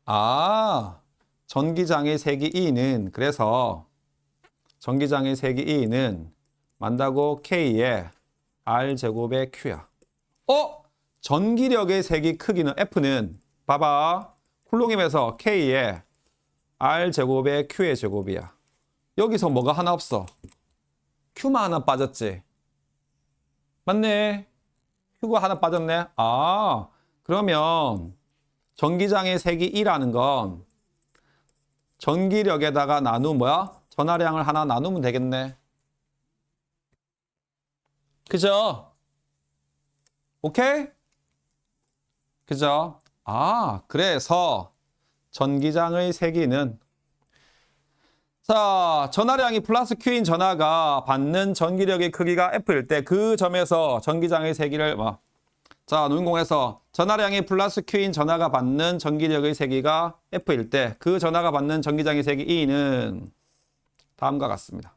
아, 전기장의 세기 E는 그래서 전기장의 세기 E는 만다고 K에 R제곱에 Q야. 전기력의 세기 크기는 F는 봐봐. 쿨롱임에서 K에 R제곱에 Q의 제곱이야. 여기서 뭐가 하나 없어? Q만 하나 빠졌지? 맞네. Q가 하나 빠졌네. 아, 그러면 전기장의 세기 E라는 건 전기력에다가 나누면 뭐야? 전하량을 하나 나누면 되겠네. 그죠? 오케이? 그죠? 아, 그래서 전기장의 세기는 자, 전하량이 플러스 Q인 전하가 받는 전기력의 크기가 F일 때 그 점에서 전기장의 세기를 자, 노인공에서 전하량이 플러스 Q인 전하가 받는 전기력의 세기가 F일 때 그 전하가 받는 전기장의 세기 E는 다음과 같습니다.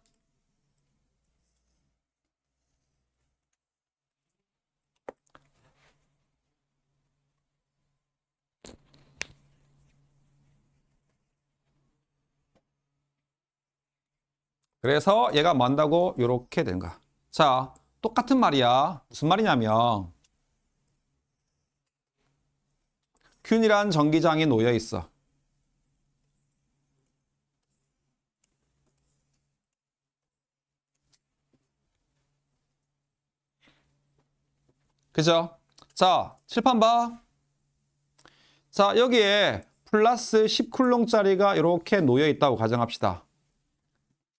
그래서 얘가 뭐 한다고? 이렇게 되는 거야. 자, 똑같은 말이야. 무슨 말이냐면 균일한 전기장이 놓여 있어. 그죠? 자, 칠판 봐. 자, 여기에 플러스 10쿨롱짜리가 이렇게 놓여 있다고 가정합시다.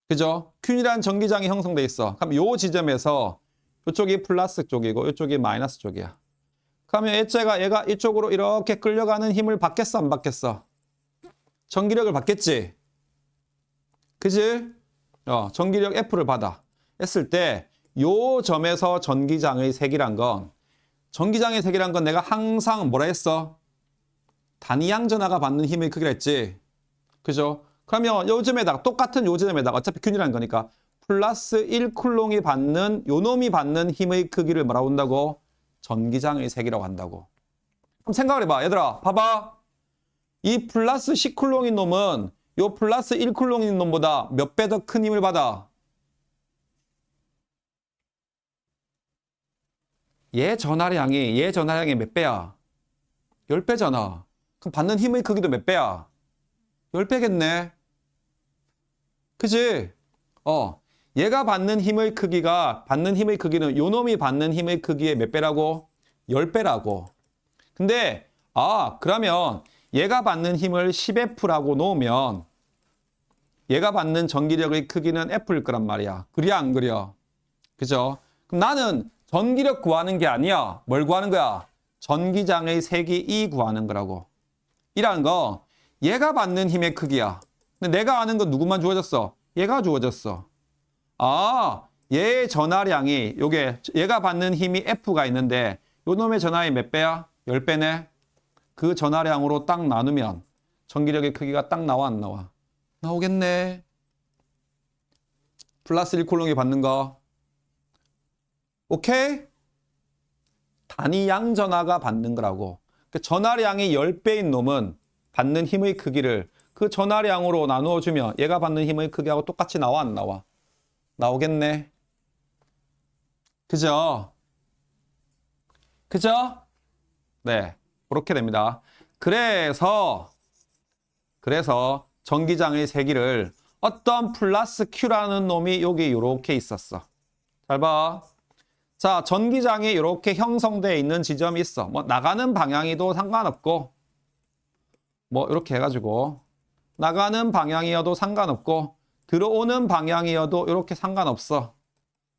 그죠? 균일한 전기장이 형성돼 있어. 그럼 요 지점에서 이쪽이 플러스 쪽이고 이쪽이 마이너스 쪽이야. 그러면 얘가 이쪽으로 이렇게 끌려가는 힘을 받겠어, 안 받겠어? 전기력을 받겠지? 그지? 전기력 F를 받아. 했을 때 요 점에서 전기장의 색이란 건 전기장의 색이란 건 내가 항상 뭐라 했어? 단위양 전하가 받는 힘의 크기라 했지. 그죠? 그러면 요점에다가 똑같은 요점에다가 어차피 균이라는 거니까 플러스 1쿨롱이 받는 요 놈이 받는 힘의 크기를 뭐라고 한다고? 전기장의 색이라고 한다고. 그럼 생각을 해봐. 얘들아 봐봐. 이 플러스 10쿨롱인 놈은 요 플러스 1쿨롱인 놈보다 몇 배 더 큰 힘을 받아? 얘 전하량이 몇 배야? 10배잖아. 그럼 받는 힘의 크기도 몇 배야? 10배겠네. 그지? 얘가 받는 힘의 크기는 요 놈이 받는 힘의 크기의 몇 배라고? 10배라고. 근데 그러면 얘가 받는 힘을 10F라고 놓으면 얘가 받는 전기력의 크기는 F일 거란 말이야. 그려 안 그려? 그죠? 그럼 나는 전기력 구하는 게 아니야. 뭘 구하는 거야? 전기장의 색이 E 구하는 거라고. 이라는 거 얘가 받는 힘의 크기야. 근데 내가 아는 건 누구만 주어졌어? 얘가 주어졌어. 얘의 전하량이 얘가 받는 힘이 F가 있는데 요 놈의 전하량이 몇 배야? 10배네. 그 전하량으로 딱 나누면 전기력의 크기가 딱 나와 안 나와? 나오겠네. 플러스 1쿨롱이 받는 거. 오케이? 단위 양전하가 받는 거라고. 그 전하량이 10배인 놈은 받는 힘의 크기를 그 전하량으로 나누어주면 얘가 받는 힘의 크기하고 똑같이 나와 안 나와? 나오겠네. 그죠? 그죠? 네, 그렇게 됩니다. 그래서 전기장의 세기를 어떤 플러스 Q라는 놈이 여기 이렇게 있었어. 잘 봐. 자, 전기장이 이렇게 형성되어 있는 지점이 있어. 뭐 나가는 방향이도 상관없고 뭐 이렇게 해가지고 나가는 방향이어도 상관없고 들어오는 방향이어도 이렇게 상관없어.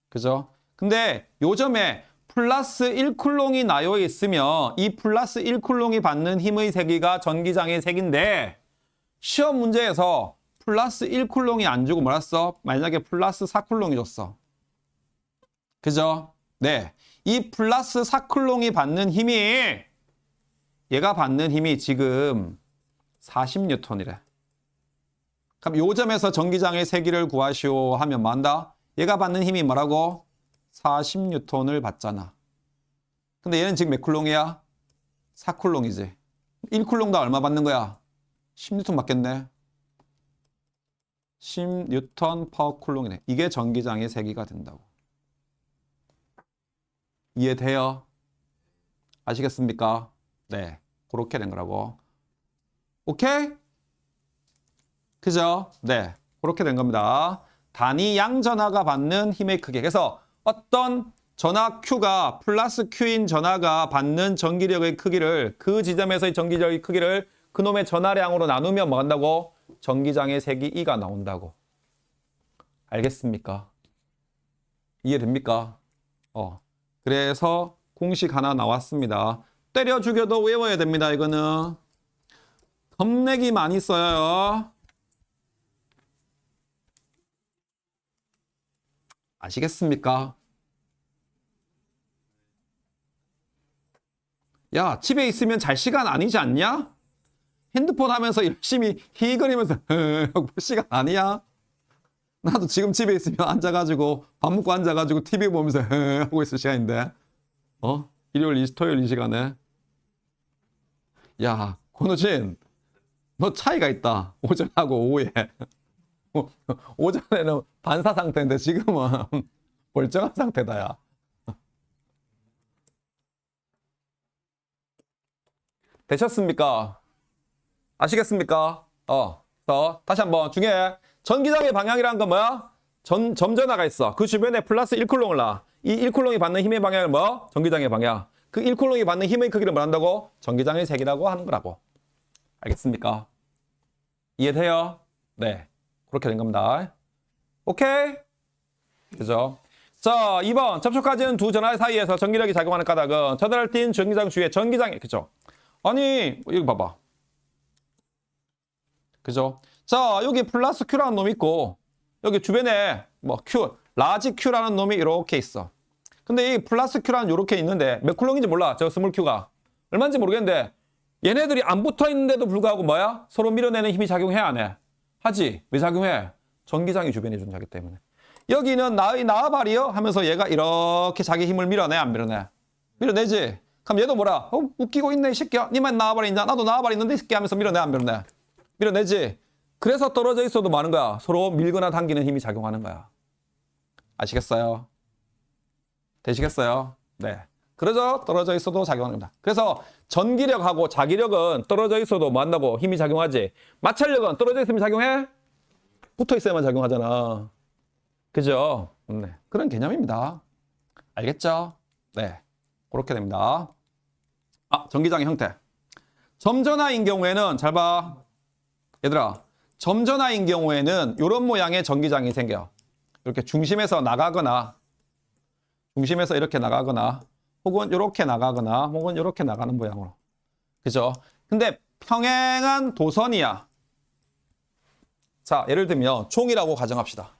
그죠? 근데 요점에 플러스 1쿨롱이 나요 있으면 이 플러스 1쿨롱이 받는 힘의 세기가 전기장의 색인데 시험 문제에서 플러스 1쿨롱이 안 주고 뭐랬어? 만약에 플러스 4쿨롱이 줬어. 그죠? 네. 이 플러스 4쿨롱이 받는 힘이 얘가 받는 힘이 지금 40뉴턴이래. 그럼 요 점에서 전기장의 세기를 구하시오 하면 뭐 한다? 얘가 받는 힘이 뭐라고? 40뉴턴을 받잖아. 근데 얘는 지금 몇 쿨롱이야? 4쿨롱이지. 1쿨롱도 얼마 받는 거야? 10뉴턴 받겠네. 10뉴턴 퍼 쿨롱이네. 이게 전기장의 세기가 된다고. 이해돼요? 아시겠습니까? 네. 그렇게 된 거라고. 오케이? 그죠? 네. 그렇게 된 겁니다. 단위 양전하가 받는 힘의 크기. 그래서 어떤 전하 Q가 플러스 Q인 전하가 받는 전기력의 크기를 그 지점에서의 전기력의 크기를 그놈의 전하량으로 나누면 뭐 한다고? 전기장의 색이 E가 나온다고. 알겠습니까? 이해됩니까? 그래서 공식 하나 나왔습니다. 때려 죽여도 외워야 됩니다. 이거는. 겁내기 많이 써요. 아시겠습니까? 야, 집에 있으면 잘 시간 아니지 않냐? 핸드폰 하면서 열심히 히거리면서 볼 시간 아니야? 나도 지금 집에 있으면 앉아가지고 밥 먹고 앉아가지고 TV 보면서 하고 있을 시간인데 일요일, 토요일 이 시간에 야, 권우진 너 차이가 있다. 오전하고 오후에 오전에는 반사 상태인데 지금은 멀쩡한 상태다. 야. 되셨습니까? 아시겠습니까? 다시 한번 중요해. 전기장의 방향이라는 건 뭐야? 점전하가 있어. 그 주변에 플러스 1쿨롱을 놔. 이 1쿨롱이 받는 힘의 방향을 뭐? 전기장의 방향. 그 1쿨롱이 받는 힘의 크기를 뭐 한다고? 전기장의 색이라고 하는 거라고. 알겠습니까? 이해돼요? 네. 그렇게 된 겁니다. 오케이? 그죠? 자, 2번. 접촉하지는 두 전하의 사이에서 전기력이 작용하는 까닭은 전하를 띤 전기장 주위에 전기장이, 그죠? 아니, 여기 봐봐. 그죠? 자, 여기 플러스 Q라는 놈이 있고, 여기 주변에 뭐 Q, 라지 Q라는 놈이 이렇게 있어. 근데 이 플러스 Q라는 이렇게 있는데 몇 쿨롱인지 몰라. 저 스몰 Q가. 얼마인지 모르겠는데 얘네들이 안 붙어 있는데도 불구하고 뭐야? 서로 밀어내는 힘이 작용해 안 해? 하지. 왜 작용해? 전기장이 주변에 존재하기 때문에. 여기는 나의 나와발이요? 하면서 얘가 이렇게 자기 힘을 밀어내 안 밀어내? 밀어내지. 그럼 얘도 뭐라? 웃기고 있네 이 새끼야. 니만 나와발이 있냐? 나도 나와발이 있는데 이 새끼 하면서 밀어내 안 밀어내? 밀어내지. 그래서 떨어져 있어도 많은 거야. 서로 밀거나 당기는 힘이 작용하는 거야. 아시겠어요? 되시겠어요? 네. 그래서 떨어져 있어도 작용하는 겁니다. 그래서 전기력하고 자기력은 떨어져 있어도 뭐 한다고? 힘이 작용하지. 마찰력은 떨어져 있으면 작용해? 붙어 있어야만 작용하잖아. 그죠? 네. 그런 개념입니다. 알겠죠? 네. 그렇게 됩니다. 전기장의 형태. 점전화인 경우에는 잘 봐. 얘들아, 점전화인 경우에는 이런 모양의 전기장이 생겨. 이렇게 중심에서 나가거나 이렇게 나가거나 혹은 이렇게 나가거나 혹은 이렇게 나가는 모양으로. 그죠? 근데 평행한 도선이야. 자, 예를 들면 총이라고 가정합시다.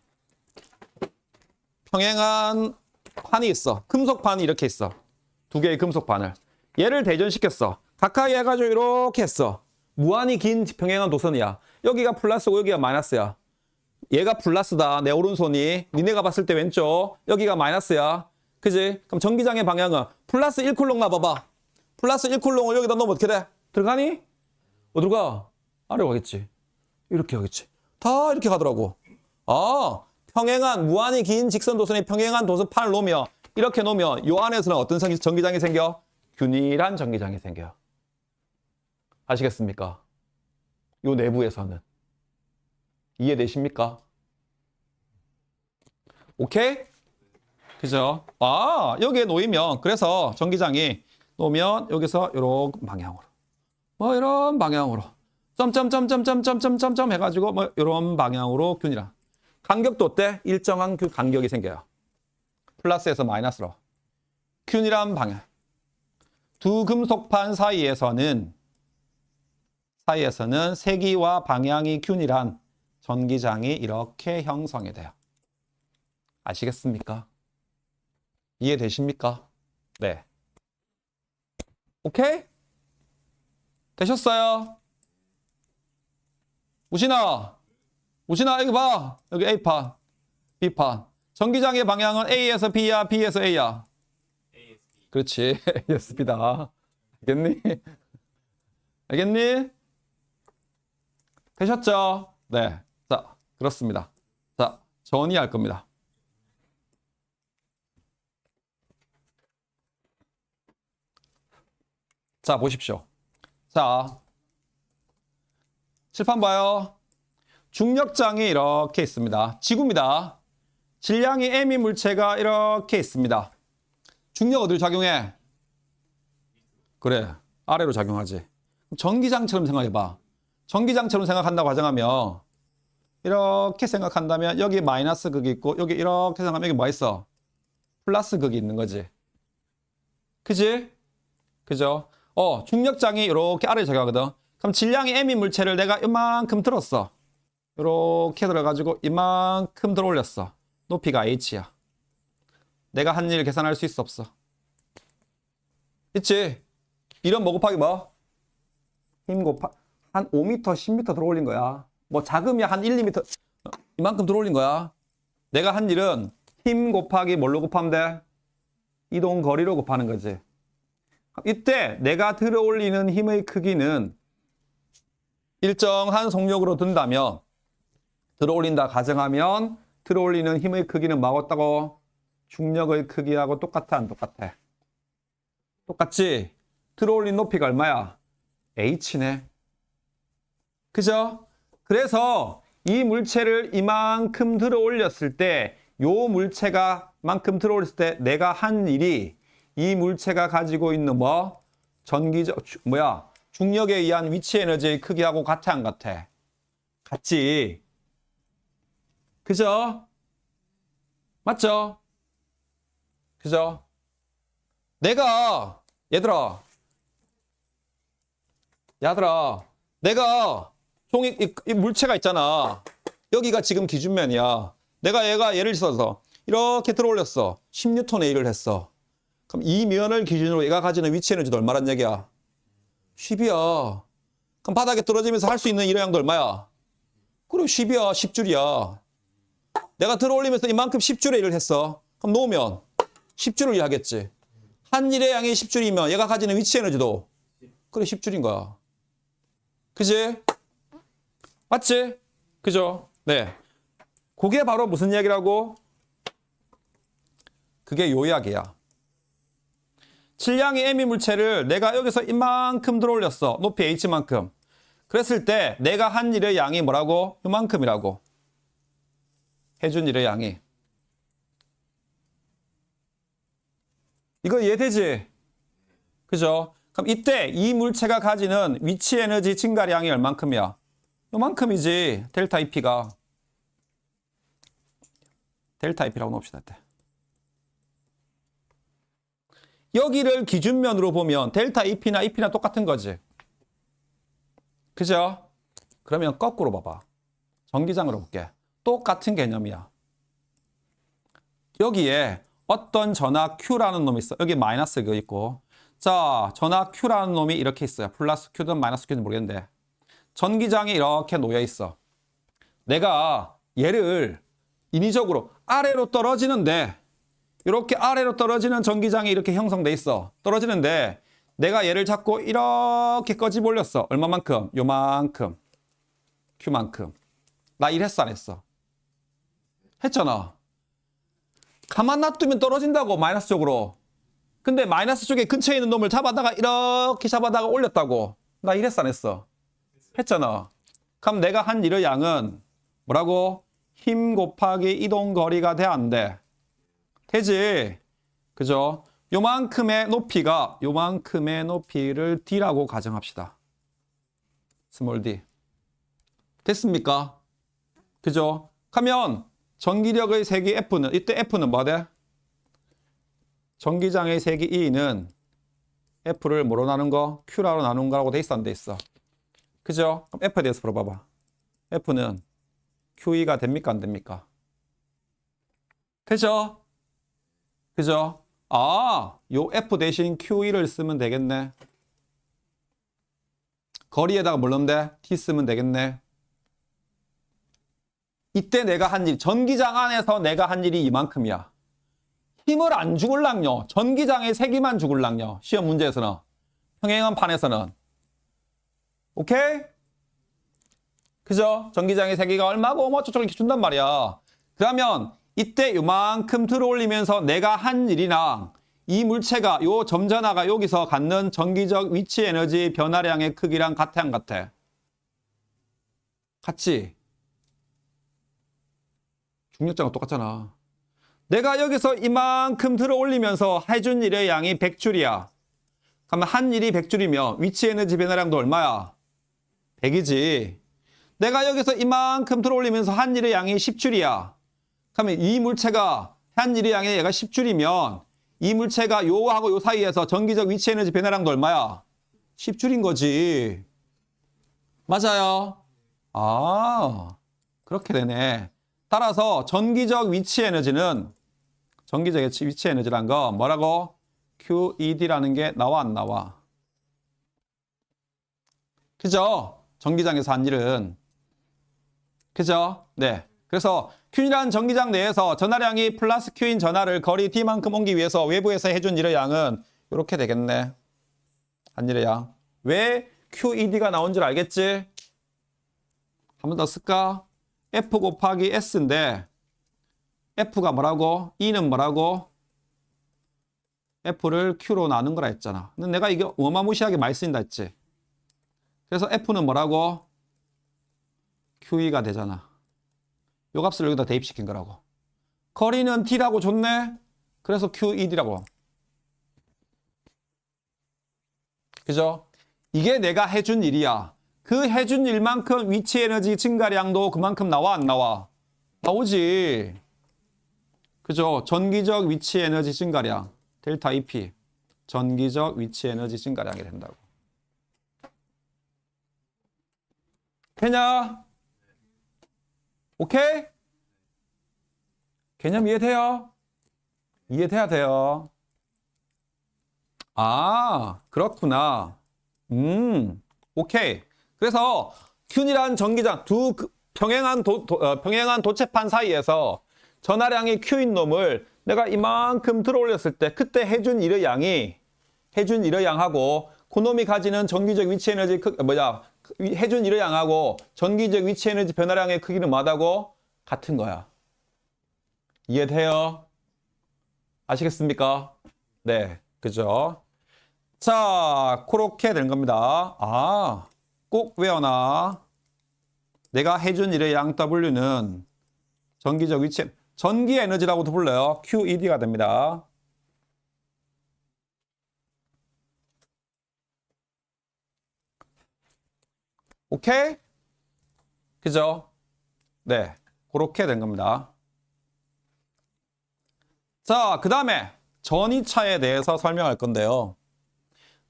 평행한 판이 있어. 금속판이 이렇게 있어. 두 개의 금속판을. 얘를 대전시켰어. 가까이 해가지고 이렇게 했어. 무한히 긴 평행한 도선이야. 여기가 플러스고 여기가 마이너스야. 얘가 플러스다. 내 오른손이. 니네가 봤을 때 왼쪽. 여기가 마이너스야. 그지? 그럼 전기장의 방향은 플러스 1쿨롱 놔봐봐. 플러스 1쿨롱을 여기다 넣으면 어떻게 돼? 들어가니? 어디로 가? 아래로 가겠지. 이렇게 가겠지. 다 이렇게 가더라고. 평행한 무한히 긴 직선 도선의 평행한 도선판을 놓으면 이렇게 놓으면 요 안에서는 어떤 전기장이 생겨? 균일한 전기장이 생겨. 아시겠습니까? 요 내부에서는. 이해되십니까? 오케이? 그죠? 여기에 놓이면 그래서 전기장이 놓으면 여기서 이런 방향으로 이런 방향으로 점점점점점점점점 해가지고 이런 방향으로 균이랑 간격도 어때? 일정한 그 간격이 생겨요. 플러스에서 마이너스로 균일한 방향. 두 금속판 사이에서는 세기와 방향이 균일한 전기장이 이렇게 형성이 돼요. 아시겠습니까? 이해되십니까? 네. 오케이? 되셨어요? 우신아, 여기 봐. 여기 A판, B판. 전기장의 방향은 A에서 B야, B에서 A야? 그렇지. A에서 B다. 알겠니? 알겠니? 되셨죠? 네. 자, 그렇습니다. 자, 전이할 겁니다. 자, 보십시오. 자, 칠판 봐요. 중력장이 이렇게 있습니다. 지구입니다. 질량이 m인 물체가 이렇게 있습니다. 중력 어디로 작용해? 그래, 아래로 작용하지. 전기장처럼 생각해봐. 전기장처럼 생각한다고 가정하면 이렇게 생각한다면 여기 마이너스 극이 있고 여기 이렇게 생각하면 여기 뭐 있어? 플러스 극이 있는 거지. 그지? 그죠? 중력장이 이렇게 아래에 작용하거든. 그럼 질량이 m인 물체를 내가 이만큼 들었어. 이렇게 들어가지고 이만큼 들어 올렸어. 높이가 h야. 내가 한 일 계산할 수 있어 없어? 있지? 이런 뭐 곱하기 뭐? 힘 곱하기 한 5m, 10m 들어 올린 거야. 뭐 작으면 한 1, 2m 이만큼 들어 올린 거야. 내가 한 일은 힘 곱하기 뭘로 곱하면 돼? 이동 거리로 곱하는 거지. 이때 내가 들어 올리는 힘의 크기는 일정한 속력으로 둔다면 들어 올린다 가정하면 들어 올리는 힘의 크기는 뭐하고 같다고? 중력의 크기하고 똑같아 안 똑같아? 똑같지? 들어 올린 높이가 얼마야? h네. 그죠? 그래서 이 물체를 이만큼 들어 올렸을 때 요 물체가 만큼 들어 올렸을 때 내가 한 일이 이 물체가 가지고 있는 중력에 의한 위치 에너지의 크기하고 같아 안 같아? 같지? 그죠? 맞죠? 그죠? 얘들아 내가 이 물체가 있잖아. 여기가 지금 기준면이야. 내가 얘가 예를 들어서 이렇게 들어올렸어. 10N의 일을 했어. 그럼 이 면을 기준으로 얘가 가지는 위치 에너지도 얼마란 얘기야? 10이야. 그럼 바닥에 떨어지면서 할 수 있는 일의 양도 얼마야? 그래 10이야. 10줄이야. 내가 들어올리면서 이만큼 10줄의 일을 했어. 그럼 놓으면 10줄을 일하겠지. 한 일의 양이 10줄이면 얘가 가지는 위치 에너지도 그래 10줄인 거야. 그지? 맞지? 그죠? 네. 그게 바로 무슨 이야기라고? 그게 요 이야기야. 질량의 M의 물체를 내가 여기서 이만큼 들어올렸어. 높이 H만큼. 그랬을 때 내가 한 일의 양이 뭐라고? 이만큼이라고. 해준 일의 양이. 이거 이해되지? 그죠? 그럼 이때 이 물체가 가지는 위치 에너지 증가량이 얼만큼이야? 요만큼이지. 델타 EP가. 델타 EP라고 놓읍시다. 여기를 기준면으로 보면 델타 EP나 EP나 똑같은 거지. 그죠? 그러면 거꾸로 봐봐. 전기장으로 볼게. 똑같은 개념이야. 여기에 어떤 전압 Q라는 놈이 있어. 여기 마이너스 그 있고. 자, 전압 Q라는 놈이 이렇게 있어요. 플러스 Q든 마이너스 Q든 모르겠는데. 전기장이 이렇게 놓여 있어. 내가 얘를 인위적으로 아래로 떨어지는데 이렇게 아래로 떨어지는 전기장이 이렇게 형성돼 있어. 떨어지는데 내가 얘를 잡고 이렇게 꺼집어 올렸어. 얼마만큼? 요만큼. Q만큼. 나 일했어 안 했어? 했잖아. 가만 놔두면 떨어진다고 마이너스 쪽으로. 근데 마이너스 쪽에 근처에 있는 놈을 잡아다가 이렇게 잡아다가 올렸다고. 나 일했어 안 했어? 했잖아. 그럼 내가 한 일의 양은 뭐라고? 힘 곱하기 이동 거리가 돼 안 돼? 되지. 그죠? 요만큼의 높이를 D라고 가정합시다. 스몰 d. 됐습니까? 그죠? 그러면 전기력의 세기 F는 이때 F는 뭐 돼? 전기장의 세기 E는 F를 뭐로 나눈 거? Q라로 나눈 거라고 돼 있어 안 돼 있어? 그죠? 그럼 F에 대해서 물어봐봐. F는 QE가 됩니까 안 됩니까? 그죠? 그죠? 아, 요 F 대신 QE를 쓰면 되겠네. 거리에다가 뭘 넣으면 돼? T 쓰면 되겠네. 이때 내가 한 일, 전기장 안에서 내가 한 일이 이만큼이야. 힘을 안 주글랑요. 전기장의 세기만 주글랑요. 시험 문제에서는. 평행한 판에서는. 오케이? 그죠? 전기장의 세기가 얼마고 뭐 저쪽 이렇게 준단 말이야. 그러면 이때 요만큼 들어올리면서 내가 한 일이랑 이 물체가 요 점전화가 여기서 갖는 전기적 위치 에너지 변화량의 크기랑 같아 안 같아? 같지? 중력자가 똑같잖아. 내가 여기서 이만큼 들어올리면서 해준 일의 양이 100줄이야. 그러면 한 일이 100줄이면 위치 에너지 변화량도 얼마야? 100이지. 내가 여기서 이만큼 들어올리면서 한 일의 양이 10줄이야. 그러면 이 물체가 한 일의 양이 얘가 10줄이면 이 물체가 요하고 요 사이에서 전기적 위치 에너지 변화량도 얼마야? 10줄인 거지. 맞아요? 아, 그렇게 되네. 따라서 전기적 위치 에너지는 전기적 위치 에너지란 거 뭐라고? QED라는 게 나와 안 나와? 그죠? 전기장에서 한 일은. 그죠? 네. 그래서 Q라는 전기장 내에서 전하량이 플러스 Q인 전하를 거리 D만큼 옮기기 위해서 외부에서 해준 일의 양은 이렇게 되겠네. 한 일의 양. 왜 QED가 나온 줄 알겠지? 한 번 더 쓸까? F 곱하기 S인데 F가 뭐라고? E는 뭐라고? F를 Q로 나눈 거라 했잖아. 근데 내가 이게 어마무시하게 많이 쓰인다 했지. 그래서 F는 뭐라고? QE가 되잖아. 요 값을 여기다 대입시킨 거라고. 거리는 T라고 줬네. 그래서 QED라고. 그죠? 이게 내가 해준 일이야. 그 해준 일만큼 위치 에너지 증가량도 그만큼 나와 안 나와? 나오지. 그죠? 전기적 위치 에너지 증가량. 델타 EP. 전기적 위치 에너지 증가량이 된다고. 되냐? 오케이? 개념 이해돼요? 이해돼야 돼요. 아, 그렇구나. 오케이. 그래서 균이란 전기장 평행한 도체판 사이에서 전하량이 Q인 놈을 내가 이만큼 들어올렸을 때 그때 해준 일의 양하고 그놈이 가지는 전기적 위치 에너지 해준 일의 양하고 전기적 위치 에너지 변화량의 크기는 뭐하다고? 같은 거야. 이해돼요? 아시겠습니까? 네, 그죠? 자, 그렇게 되는 겁니다. 아, 꼭 외워놔. 내가 해준 일의 양 W는 전기적 위치, 전기 에너지라고도 불러요. QED가 됩니다. 오케이? 그죠? 네, 그렇게 된 겁니다. 자, 그 다음에 전이차에 대해서 설명할 건데요.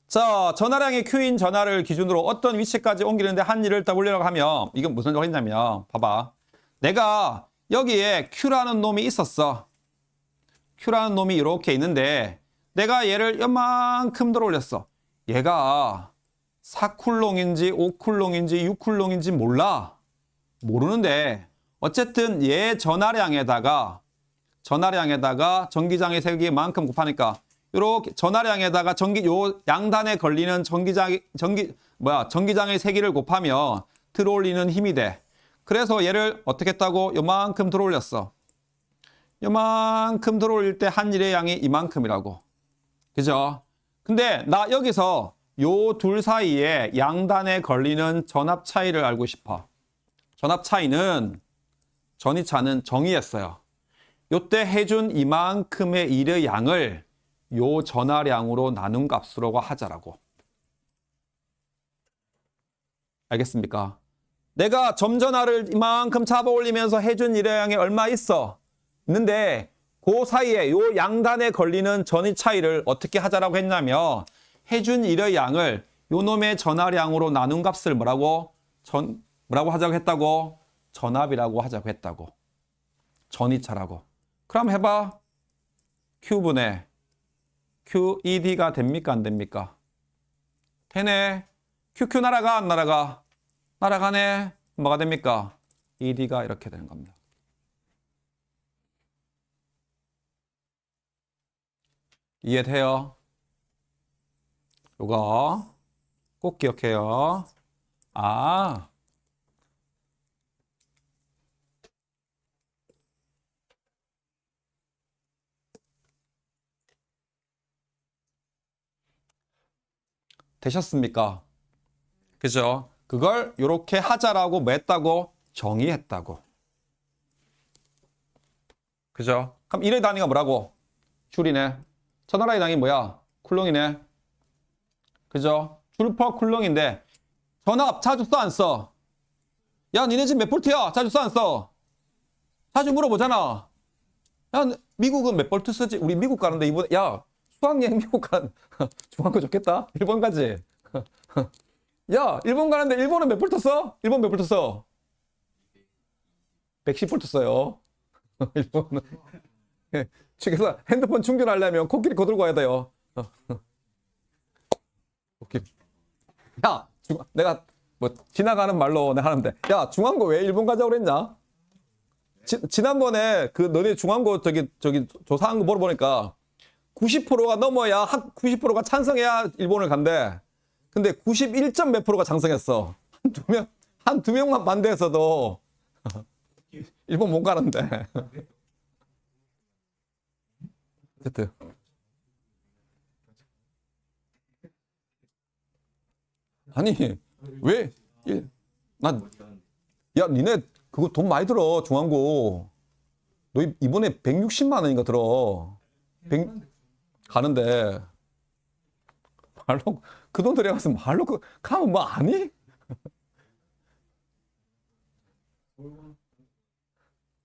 자, 전하량의 Q인 전하를 기준으로 어떤 위치까지 옮기는데 한 일을 W라고 하면 이건 무슨 소리 했냐면 봐봐. 내가 여기에 Q라는 놈이 있었어. Q라는 놈이 이렇게 있는데 내가 얘를 이만큼 들어올렸어. 얘가 4쿨롱인지 5쿨롱인지 6쿨롱인지 몰라. 모르는데 어쨌든 얘 전하량에다가 전기장의 세기만큼 곱하니까 이렇게 전하량에다가 요 양단에 걸리는 전기장의 세기를 곱하면 들어올리는 힘이 돼. 그래서 얘를 어떻게 했다고? 요만큼 들어올렸어. 요만큼 들어올릴 때 한 일의 양이 이만큼이라고. 그죠? 근데 나 여기서 요 둘 사이에 양단에 걸리는 전압 차이를 알고 싶어. 전압 차이는 전이차는 정의했어요. 요때 해준 이만큼의 일의 양을 요 전하량으로 나눈 값으로 하자라고. 알겠습니까? 내가 점전하를 이만큼 잡아 올리면서 해준 일의 양이 얼마 있는데 그 사이에 요 양단에 걸리는 전위 차이를 어떻게 하자라고 했냐면 해준 일의 양을 요 놈의 전하량으로 나눈 값을 뭐라고 하자고 했다고? 전압이라고 하자고 했다고. 전이차라고. 그럼 해봐. Q분의 QED가 됩니까? 안 됩니까? 되네. QQ 날아가? 안 날아가? 날아가네. 뭐가 됩니까? ED가 이렇게 되는 겁니다. 이해돼요? 요거 꼭 기억해요. 아, 되셨습니까? 그죠? 그걸 이렇게 하자라고 뭐 했다고? 정의했다고. 그죠? 그럼 1의 단위가 뭐라고? 줄이네. 천하라의 단위 뭐야? 쿨롱이네. 그죠? 줄 퍼 쿨롱인데 전압 자주 써 안 써? 야, 니네 집 몇 볼트야? 자주 써 안 써? 자주 물어보잖아. 야, 미국은 몇 볼트 쓰지? 우리 미국 가는데 이번에 야, 수학여행 미국 간 중학교 좋겠다. 일본 가지. 야, 일본 가는데 일본은 몇 볼트 써? 일본 몇 볼트 써? 110볼트 써요. 일본은. 측에서 핸드폰 충전하려면 코끼리 거들고 와야 돼요. 코끼리. 야, 내가 뭐 지나가는 말로 내가 하는데, 야, 중앙고 왜 일본 가자고 그랬냐? 지난번에 그 너네 중앙고 저기 조사한 거 물어보니까 90%가 넘어야 90%가 찬성해야 일본을 간대. 근데 91점 몇 프로가 찬성했어. 한 두 명만 반대했어도 일본 못 가는데. 어쨌든. 아니, 왜? 야, 니네 그거 돈 많이 들어, 중앙고. 너 이번에 160만 원인가 들어. 가는데. 말로, 그 돈 들여가서 말로, 가면 뭐 아니?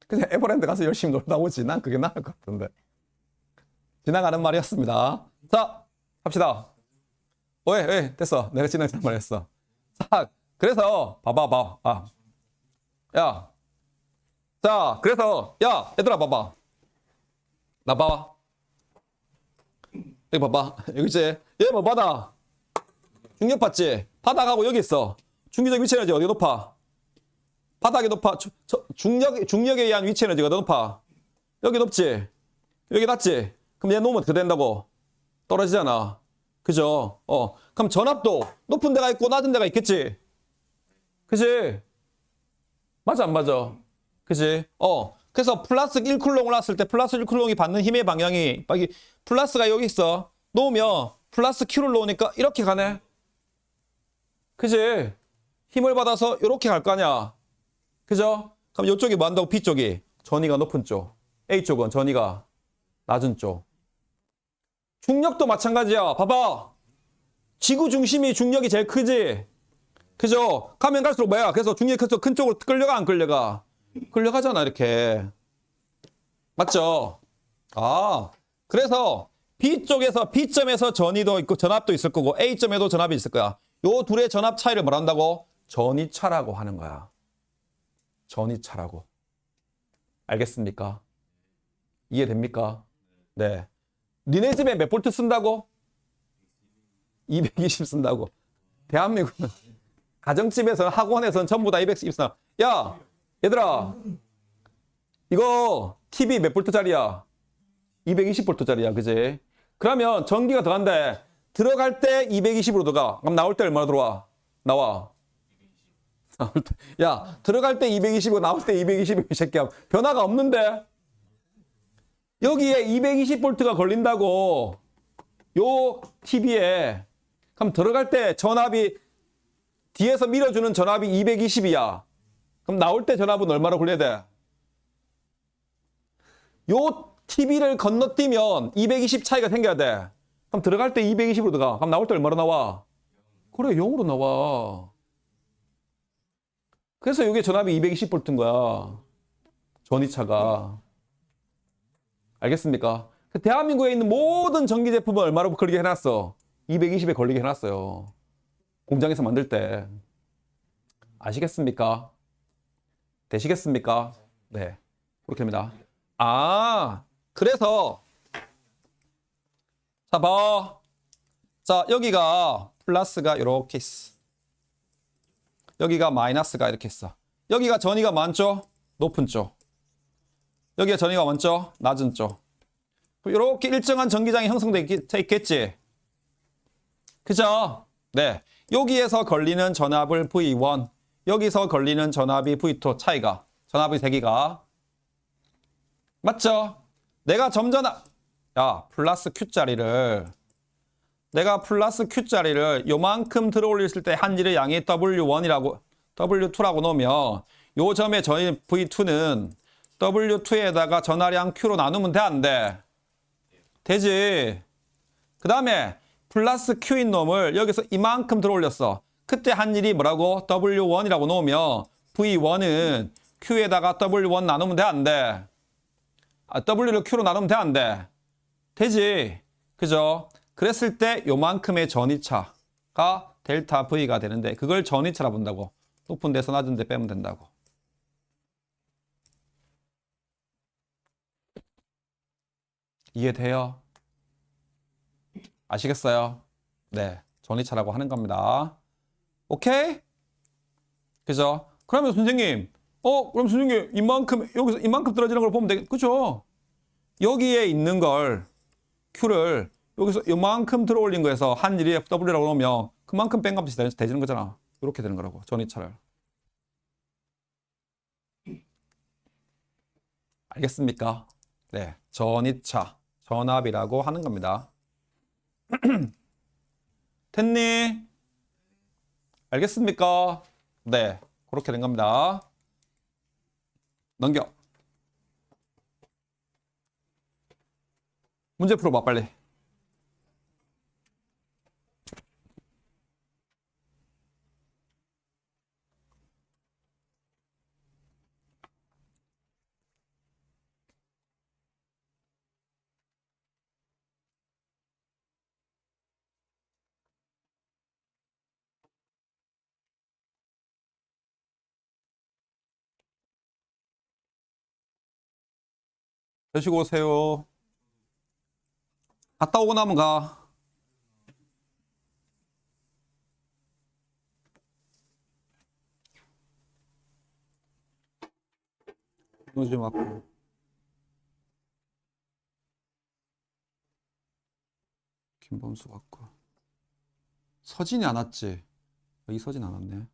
그냥 에버랜드 가서 열심히 놀다 오지. 난 그게 나을 것 같은데. 지나가는 말이었습니다. 자, 합시다. 왜, 됐어. 내가 지나가는 말 했어. 자, 그래서, 봐봐. 야. 자, 그래서, 야, 얘들아, 봐봐. 나 봐. 여기 봐봐. 여기 이제 얘 뭐 바다. 중력 봤지? 바닥하고 여기 있어. 중기적 위치 에너지 어디가 높아? 바닥이 높아. 중력에 의한 위치 에너지가 더 높아. 여기 높지? 여기 낮지? 그럼 얘 놓으면 어떻게 된다고? 떨어지잖아. 그죠? 그럼 전압도 높은 데가 있고 낮은 데가 있겠지? 그지? 맞아, 안 맞아? 그지? 그래서 플러스 1쿨롱 올랐을 때 플러스 1쿨롱이 받는 힘의 방향이, 플러스가 여기 있어. 놓으면 플러스 Q를 놓으니까 이렇게 가네? 그지? 힘을 받아서 이렇게 갈 거 아니야? 그죠? 그럼 이쪽이 뭐 한다고? B쪽이 전위가 높은 쪽. A쪽은 전위가 낮은 쪽. 중력도 마찬가지야. 봐봐. 지구 중심이 중력이 제일 크지? 그죠? 가면 갈수록 뭐야? 그래서 중력이 커서 큰 쪽으로 끌려가, 안 끌려가? 끌려가잖아, 이렇게. 맞죠? 그래서 B쪽에서, B점에서 전위도 있고 전압도 있을 거고 A점에도 전압이 있을 거야. 요 둘의 전압 차이를 뭐라 한다고? 전위차라고 하는 거야. 전위차라고. 알겠습니까? 이해됩니까? 네. 니네 집에 몇 볼트 쓴다고? 220 쓴다고. 대한민국은 가정집에서는 학원에서는 전부 다 210 쓴다. 야, 얘들아. 이거 TV 몇 볼트짜리야? 220볼트짜리야. 그지? 그러면 전기가 들어간대. 들어갈 때 220으로 들어가. 그럼 나올 때 얼마나 들어와? 나와. 야, 들어갈 때 220이고 나올 때 220이고 이 새끼야. 변화가 없는데? 여기에 220볼트가 걸린다고. 요 TV에. 그럼 들어갈 때 전압이 뒤에서 밀어주는 전압이 220이야. 그럼 나올 때 전압은 얼마로 굴려야 돼? 요 TV를 건너뛰면 220 차이가 생겨야 돼. 그럼 들어갈 때 220으로 들어가. 그럼 나올 때 얼마로 나와? 그래, 0으로 나와. 그래서 이게 전압이 220V인 거야. 전위차가. 알겠습니까? 대한민국에 있는 모든 전기 제품을 얼마로 걸리게 해놨어? 220에 걸리게 해놨어요. 공장에서 만들 때. 아시겠습니까? 되시겠습니까? 네. 그렇게 됩니다. 그래서 자, 봐. 자, 여기가 플러스가 이렇게 있어. 여기가 마이너스가 이렇게 있어. 여기가 전위가 많죠? 높은 쪽. 여기가 전위가 많죠? 낮은 쪽. 이렇게 일정한 전기장이 형성돼 있겠지? 그죠? 네. 여기에서 걸리는 전압을 V1, 여기서 걸리는 전압이 V2 차이가, 전압의 세기가. 맞죠? 내가 플러스 Q짜리를, 내가 플러스 Q짜리를 요만큼 들어 올렸을 때 한질의 양이 W1이라고, W2라고 놓으면 요 점의 저희 V2는 W2에다가 전하량 Q로 나누면 돼, 안 돼? 되지? 그 다음에 플러스 Q인 놈을 여기서 이만큼 들어 올렸어. 그때 한일이 뭐라고? W1이라고 놓으면 V1은 Q에다가 W1 나누면 돼, 안 돼? W를 Q로 나누면 돼, 안 돼? 되지? 그죠? 그랬을 때 요만큼의 전위차가 델타 V가 되는데 그걸 전위차라 본다고. 높은 데서 낮은 데 빼면 된다고. 이해돼요? 아시겠어요? 네. 전위차라고 하는 겁니다. 오케이? 그죠? 그러면 선생님, 그럼 선생님, 여기서 이만큼 떨어지는 걸 보면 되겠, 그죠? 여기에 있는 걸, Q를 여기서 이만큼 들어 올린 거에서 한 일이 W라고 놓으면 그만큼 뺀 값이 되지는 거잖아. 이렇게 되는 거라고, 전위차를. 알겠습니까? 네. 전위차, 전압이라고 하는 겁니다. 됐니? 알겠습니까? 네. 그렇게 된 겁니다. 넘겨. 문제 풀어봐, 빨리. 드시고 오세요. 갔다 오고 나면 가. 요즘 왔고. 김범수 왔고. 서진이 안 왔지? 이 서진 안 왔네.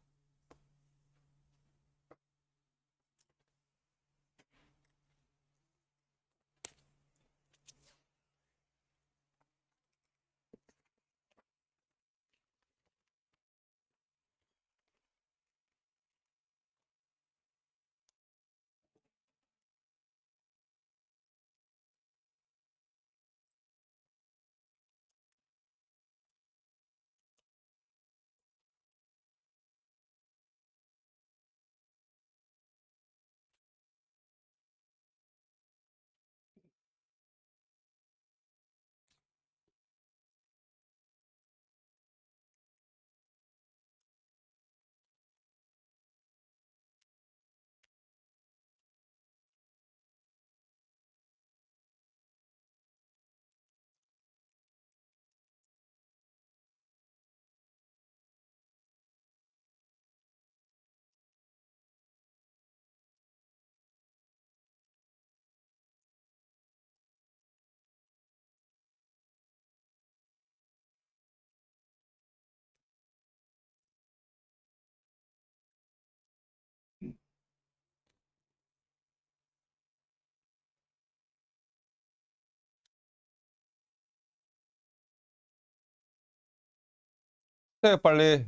네, 빨리.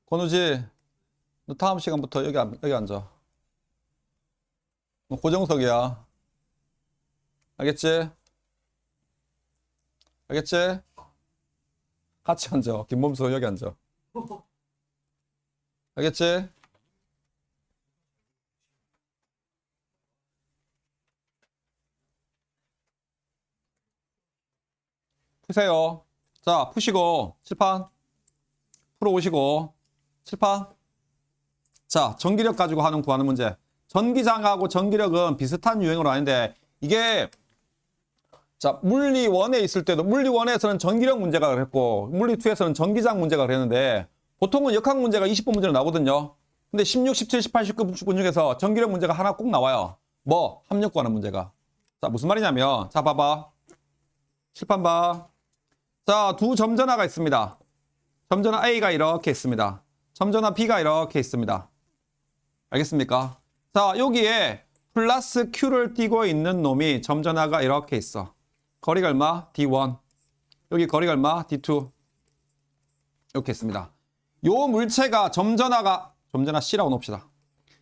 권우지, 너 다음 시간부터 여기 앉아. 너 고정석이야. 알겠지? 알겠지? 같이 앉아. 김범수 여기 앉아. 알겠지? 푸세요. 자, 푸시고, 칠판. 풀어오시고, 칠판. 자, 전기력 가지고 구하는 문제. 전기장하고 전기력은 비슷한 유형으로 아닌데, 이게, 자, 물리 1에 있을 때도, 물리 1에서는 전기력 문제가 그랬고, 물리 2에서는 전기장 문제가 그랬는데, 보통은 역학 문제가 20번 문제로 나오거든요. 근데 16, 17, 18, 19분 중에서 전기력 문제가 하나 꼭 나와요. 뭐? 합력 구하는 문제가. 자, 무슨 말이냐면, 자, 봐봐. 칠판 봐. 자, 두 점전화가 있습니다. 점전화 A가 이렇게 있습니다. 점전화 B가 이렇게 있습니다. 알겠습니까? 자, 여기에 플러스 Q를 띄고 있는 놈이 점전화가 이렇게 있어. 거리가 얼마? D1. 여기 거리가 얼마? D2. 이렇게 있습니다. 요 물체가 점전화 C라고 놓읍시다.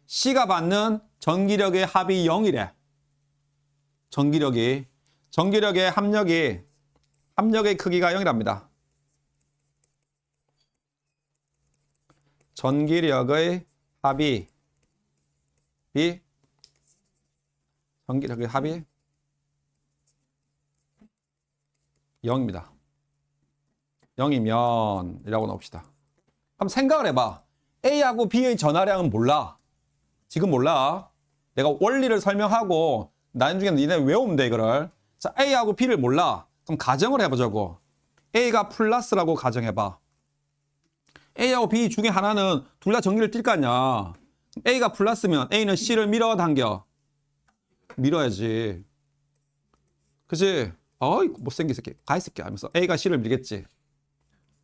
C가 받는 전기력의 합이 0이래. 전기력의 합력의 크기가 0이랍니다. 전기력의 합이 전기력의 합이 0입니다. 0이면 이라고 넣읍시다. 한번 생각을 해봐. A하고 B의 전하량은 몰라. 지금 몰라. 내가 원리를 설명하고 나중에 니네 외우면 돼 이거를. 자, A하고 B를 몰라. 그럼 가정을 해보자고. A가 플러스라고 가정해봐. A하고 B 중에 하나는 둘 다 전기를 띌 거 아니야. A가 플러스면 A는 C를 밀어당겨. 밀어야지. 그치? 어이 못생긴 새끼. 가이 새끼 하면서 A가 C를 밀겠지.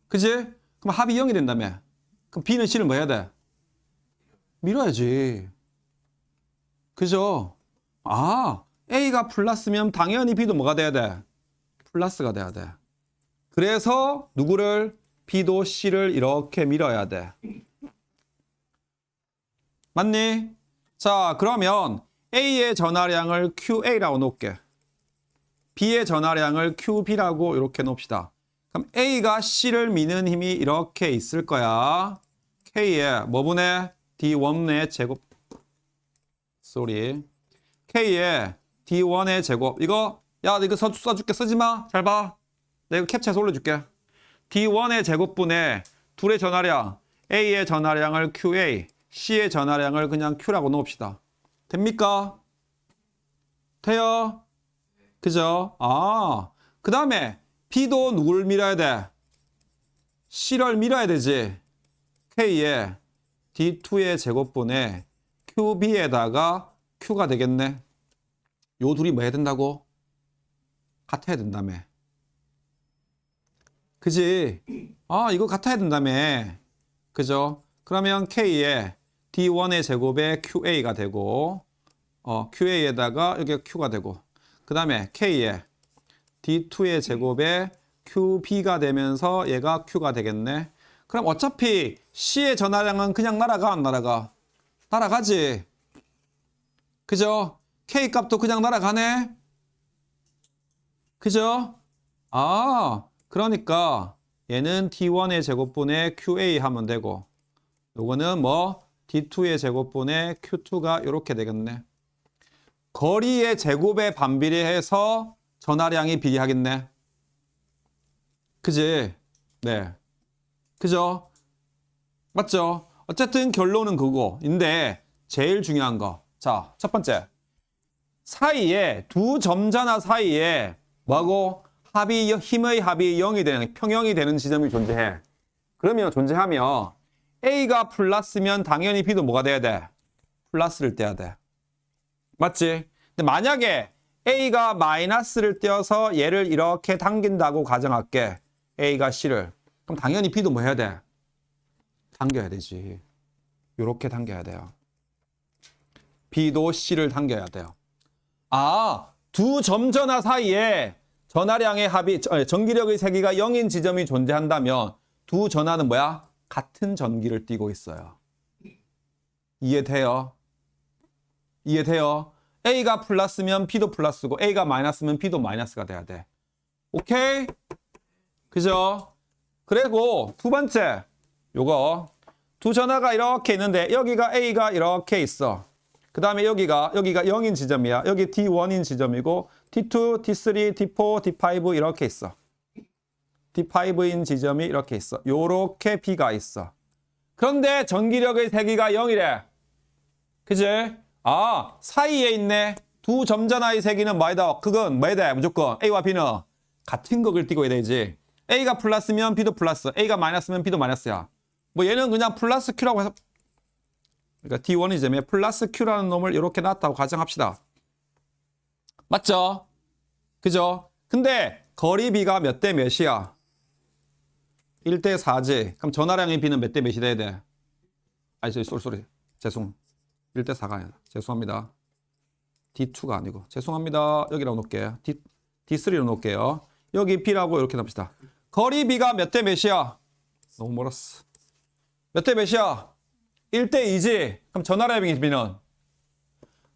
그치? 그럼 합이 0이 된다며. 그럼 B는 C를 뭐 해야 돼? 밀어야지. 그죠? 아, A가 플러스면 당연히 B도 뭐가 돼야 돼? 플러스가 돼야 돼. 그래서 누구를? B도 C를 이렇게 밀어야 돼. 맞니? 자, 그러면 A의 전하량을 QA라고 놓을게. B의 전하량을 QB라고 이렇게 놓읍시다. 그럼 A가 C를 미는 힘이 이렇게 있을 거야. K의 뭐분의 D1의 제곱. K의 D1의 제곱. 이거 써줄게. 쓰지 마. 잘 봐. 내가 이거 캡처해서 올려줄게. D1의 제곱분의 둘의 전하량. A의 전하량을 QA, C의 전하량을 그냥 Q라고 놓읍시다. 됩니까? 해요? 그죠? 아, 그 다음에 B도 누굴 밀어야 돼? C를 밀어야 되지. K에 D2의 제곱분에 QB에다가 Q가 되겠네. 요 둘이 뭐 해야 된다고? 같아야 된다며. 그지? 아, 이거 같아야 된다며. 그죠? 그러면 K에 D1의 제곱에 QA가 되고, QA에다가 여기가 Q가 되고, 그 다음에 K에 D2의 제곱에 QB가 되면서 얘가 Q가 되겠네. 그럼 어차피 C의 전하량은 그냥 날아가, 안 날아가? 날아가지. 그죠? K 값도 그냥 날아가네. 그죠? 아, 그러니까 얘는 D1의 제곱분에 QA 하면 되고, 요거는 뭐 D2의 제곱분에 Q2가 이렇게 되겠네. 거리의 제곱에 반비례해서 전하량이 비례하겠네. 그지? 네. 그죠? 맞죠? 어쨌든 결론은 그거인데 제일 중요한 거. 자, 첫 번째. 사이에 두 점자나 사이에 뭐하고 힘의 합이 0이 되는 평형이 되는 지점이 존재해. 그러면 존재하면 A가 플러스면 당연히 B도 뭐가 돼야 돼? 플러스를 떼야 돼. 맞지? 근데 만약에 A가 마이너스를 떼어서 얘를 이렇게 당긴다고 가정할게. A가 C를. 그럼 당연히 B도 뭐 해야 돼? 당겨야 되지. 요렇게 당겨야 돼요. B도 C를 당겨야 돼요. 아, 두 점전화 사이에 전하량의 합이, 전기력의 세기가 0인 지점이 존재한다면 두 전하는 뭐야? 같은 전기를 띠고 있어요. 이해돼요? 이해돼요? A가 플러스면 B도 플러스고 A가 마이너스면 B도 마이너스가 돼야 돼. 오케이? 그죠? 그리고 두 번째, 요거 두 전하가 이렇게 있는데 여기가 A가 이렇게 있어. 그 다음에 여기가 0인 지점이야. 여기 D1인 지점이고 D2, D3, D4, D5 이렇게 있어. D5인 지점이 이렇게 있어. 요렇게 B가 있어. 그런데 전기력의 세기가 0이래. 그지? 아, 사이에 있네. 두 점전하의 세기는 뭐이다? 그건 뭐야 돼? 무조건 A와 B는 같은 극을 띠고 되지. A가 플러스면 B도 플러스, A가 마이너스면 B도 마이너스야. 뭐 얘는 그냥 플러스 Q라고 해서 그러니까 D1인 지점에 플러스 Q라는 놈을 이렇게 놨다고 가정합시다. 맞죠? 그죠? 근데 거리 B가 몇 대 몇이야? 1대 4지. 그럼 전하량의 B는 몇 대 몇이 돼야 돼? 아니, 쏠. 죄송. 1대 4가 아니라. 죄송합니다. D2가 아니고. 죄송합니다. 여기라고 놓을게요. D3로 놓을게요. 여기 B라고 이렇게 납시다. 거리 B가 몇 대 몇이야? 너무 멀었어. 몇 대 몇이야? 1대 2지? 그럼 전하량의 B는?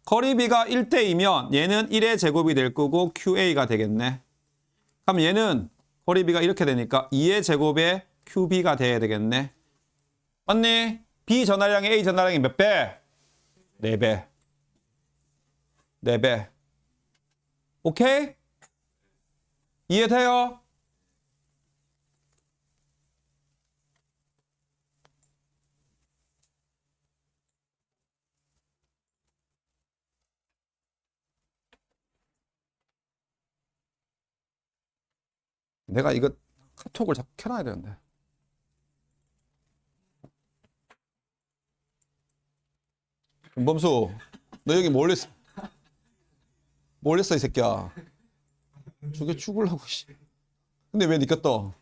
거리 B가 1대 2면 얘는 1의 제곱이 될 거고 QA가 되겠네. 그럼 얘는 거리 B가 이렇게 되니까 2의 제곱에 QB가 돼야 되겠네. 맞니? B 전하량이 A 전하량이 몇 배? 4배. 4배. 오케이? 이해돼요? 내가 이거 카톡을 자꾸 켜놔야 되는데. 범수, 너 여기 몰래 있어, 이 새끼야. 저게 죽으려고, 씨. 근데 왜 니가 떠?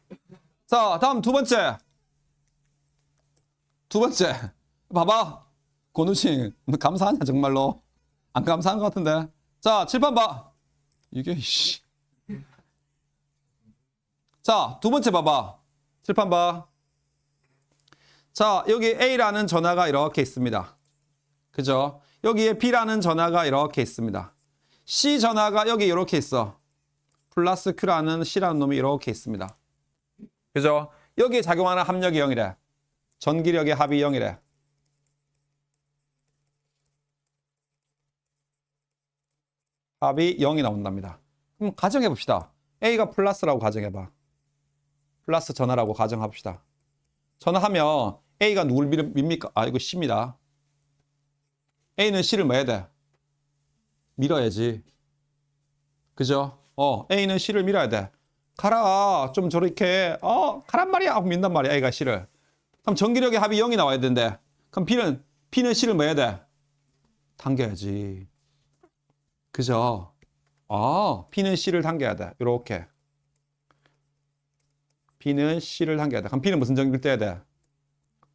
자, 다음 두 번째. 봐봐. 고누칭, 너 감사하냐, 정말로? 안 감사한 것 같은데. 자, 칠판 봐. 이게, 씨. 자, 두 번째 봐봐. 칠판 봐. 자, 여기 A라는 전화가 이렇게 있습니다. 그죠? 여기에 B라는 전화가 이렇게 있습니다. C 전화가 여기 이렇게 있어. 플러스 Q라는 C라는 놈이 이렇게 있습니다. 그죠? 여기에 작용하는 합력이 0이래. 전기력의 합이 0이래. 합이 0이 나온답니다. 그럼 가정해 봅시다. A가 플러스라고 가정해봐. 플러스 전화라고 가정합시다. 전화하면 A가 누굴 밉니까? 아, 이거 C입니다. A는 C를 뭐 해야 돼? 밀어야지. 그죠? A는 C를 밀어야 돼. 가라. 좀 저렇게 가란 말이야 하고 민단 말이야. A가 C를. 그럼 전기력의 합이 0이 나와야 되는데 그럼 B는 C를 뭐 해야 돼? 당겨야지. 그죠? B는 C를 당겨야 돼. 요렇게. B는 C를 당겨야 돼. 그럼 B는 무슨 전기를 떼야 돼?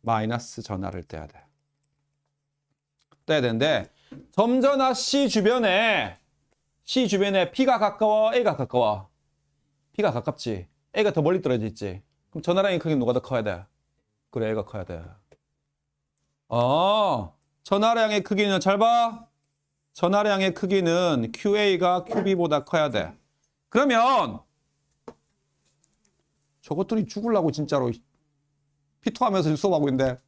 마이너스 전하를 떼야 돼. 떼야 되는데 점전하 C 주변에 B가 가까워? A가 가까워? B가 가깝지. A가 더 멀리 떨어져 있지. 그럼 전하량의 크기는 누가 더 커야 돼? 그래, A가 커야 돼. 전하량의 크기는 잘 봐. 전하량의 크기는 QA가 QB보다 커야 돼. 그러면 저것들이 죽으려고 진짜로 피토하면서 수업하고 있는데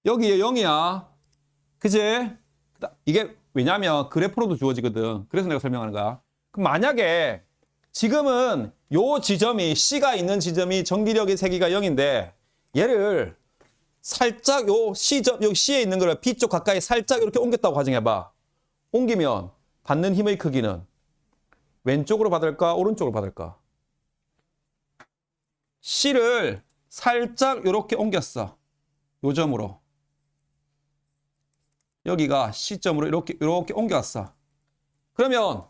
여기에 0이야. 그지? 이게 왜냐면 그래프로도 주어지거든. 그래서 내가 설명하는 거야. 그럼 만약에 지금은 요 지점이 C가 있는 지점이 전기력의 세기가 0인데 얘를 살짝 요 C에 있는 거를 B쪽 가까이 살짝 이렇게 옮겼다고 가정해봐. 옮기면 받는 힘의 크기는 왼쪽으로 받을까? 오른쪽으로 받을까? C를 살짝 이렇게 옮겼어. 요 점으로. 여기가 C점으로 이렇게 옮겨왔어. 그러면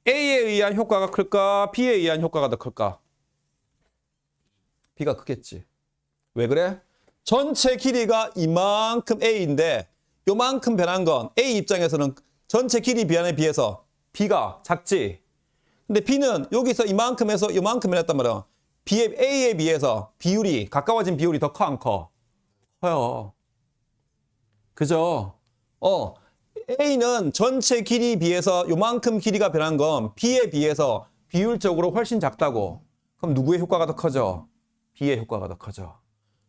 A에 의한 효과가 클까? B에 의한 효과가 더 클까? B가 크겠지. 왜 그래? 전체 길이가 이만큼 A인데 요만큼 변한 건 A 입장에서는 전체 길이 변에 비해서 B가 작지. 근데 B는 여기서 이만큼에서 요만큼 변했단 말이야. A에 비해서 비율이 가까워진 비율이 더 커 안 커? 커요. 그죠? A는 전체 길이에 비해서 요만큼 길이가 변한 건 B에 비해서 비율적으로 훨씬 작다고. 그럼 누구의 효과가 더 커져? B의 효과가 더 커져.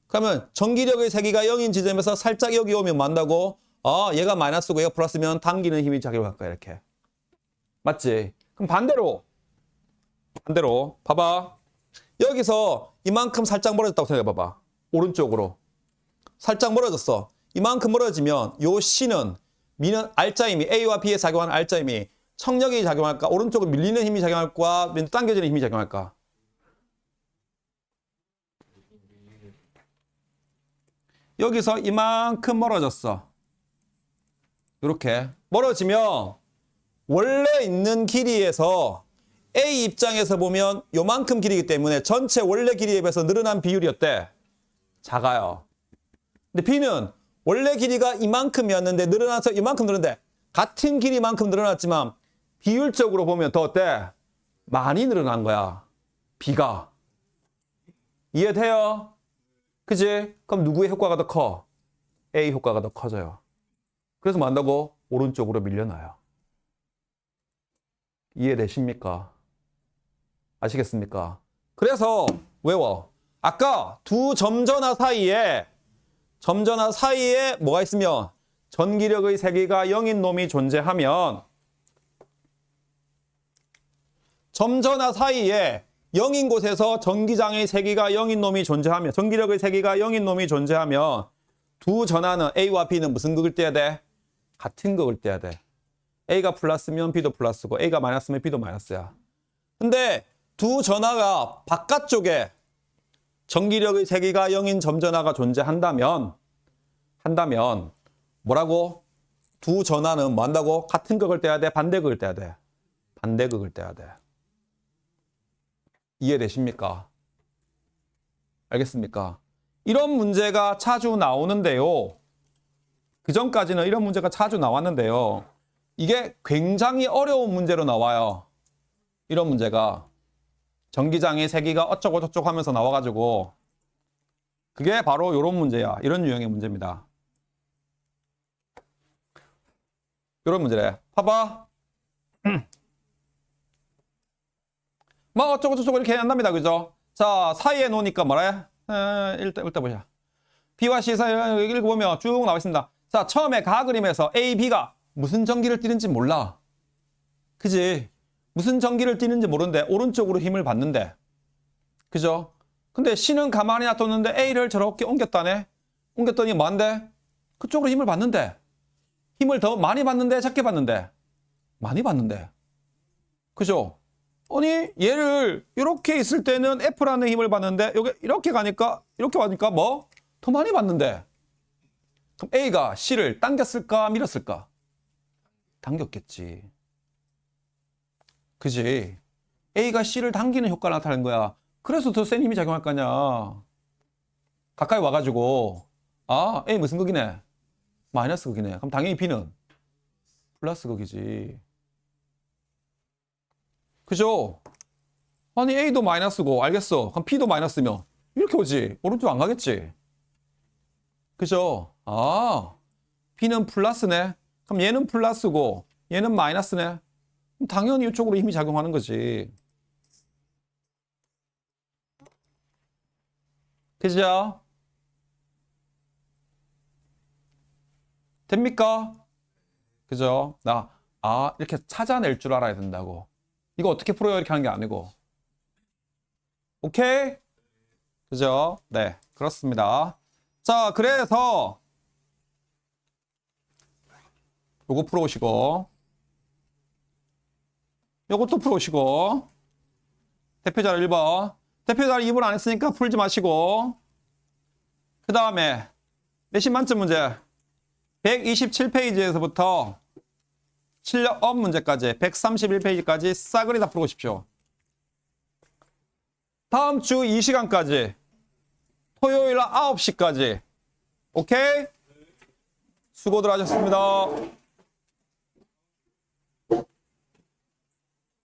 그러면 전기력의 세기가 0인 지점에서 살짝 여기 오면 만다고? 얘가 마이너스고 얘가 플러스면 당기는 힘이 작용할 거야, 이렇게. 맞지? 그럼 반대로 봐봐. 여기서 이만큼 살짝 멀어졌다고 생각해봐봐. 오른쪽으로. 살짝 멀어졌어. 이만큼 멀어지면 요 C는 R자임이 A와 B에 작용하는 R자임이 청력이 작용할까? 오른쪽으로 밀리는 힘이 작용할까? 당겨지는 힘이 작용할까? 여기서 이만큼 멀어졌어. 이렇게 멀어지면 원래 있는 길이에서 A 입장에서 보면 요만큼 길이기 때문에 전체 원래 길이에 비해서 늘어난 비율이 어때? 작아요. 근데 B는 원래 길이가 이만큼이었는데 늘어나서 이만큼 늘었는데 같은 길이만큼 늘어났지만 비율적으로 보면 더 어때? 많이 늘어난 거야. B가. 이해돼요? 그지? 그럼 누구의 효과가 더 커? A 효과가 더 커져요. 그래서 뭐 한다고? 오른쪽으로 밀려나요. 이해되십니까? 아시겠습니까? 그래서 외워. 아까 두 점전하 사이에 뭐가 있으면 전기력의 세기가 0인 놈이 존재하면 점전하 사이에 0인 곳에서 전기장의 세기가 0인 놈이 존재하면 전기력의 세기가 0인 놈이 존재하면 두 전하는 A와 B는 무슨 극을 떼야 돼? 같은 극을 떼야 돼. A가 플러스면 B도 플러스고 A가 마이너스면 B도 마이너스야. 근데 두 전하가 바깥쪽에 전기력의 세기가 0인 점전하가 존재한다면 뭐라고? 두 전하는 뭐 한다고? 같은 극을 떼야 돼? 반대극을 떼야 돼? 반대극을 떼야 돼. 이해되십니까? 알겠습니까? 이런 문제가 자주 나오는데요. 그전까지는 이런 문제가 자주 나왔는데요. 이게 굉장히 어려운 문제로 나와요. 이런 문제가. 전기장의 세기가 어쩌고 저쩌고 하면서 나와가지고 그게 바로 이런 문제야. 이런 유형의 문제입니다. 이런 문제래. 봐봐. 막 어쩌고 저쩌고 이렇게 한답니다. 그죠? 자, 사이에 놓으니까 뭐래? 일단 보자. B와 C 사이 읽어보면 쭉 나와 있습니다. 자, 처음에 가 그림에서 A, B가 무슨 전기를 띠는지 몰라. 그지? 무슨 전기를 띠는지 모르는데 오른쪽으로 힘을 받는데. 그죠? 근데 C는 가만히 놔뒀는데 A를 저렇게 옮겼다네. 옮겼더니 뭐한데? 그쪽으로 힘을 받는데. 힘을 더 많이 받는데 적게 받는데? 많이 받는데. 그죠? 아니 얘를 이렇게 있을 때는 F라는 힘을 받는데 여기 이렇게 가니까 뭐? 더 많이 받는데. 그럼 A가 C를 당겼을까 밀었을까? 당겼겠지. 그지? A가 C를 당기는 효과가 나타나는 거야. 그래서 더 센 힘이 작용할 거냐. 가까이 와가지고 아 A 무슨 극이네? 마이너스 극이네. 그럼 당연히 B는 플러스 극이지. 그죠? 아니 A도 마이너스고 알겠어. 그럼 B도 마이너스면 이렇게 오지. 오른쪽 안 가겠지. 그죠? 아 B는 플러스네. 그럼 얘는 플러스고 얘는 마이너스네. 그럼 당연히 이쪽으로 힘이 작용하는 거지. 그죠? 됩니까? 그죠? 이렇게 찾아낼 줄 알아야 된다고. 이거 어떻게 풀어요? 이렇게 하는 게 아니고. 오케이? 그죠? 네, 그렇습니다. 자, 그래서 요거 풀어오시고 요것도 풀어오시고 대표자료 1번 대표자료 2번 안 했으니까 풀지 마시고 그 다음에 내신 만점 문제 127페이지에서부터 실력업 문제까지 131페이지까지 싸그리 다 풀어오십시오. 다음 주 이 시간까지 토요일 9시까지 오케이? 수고들 하셨습니다.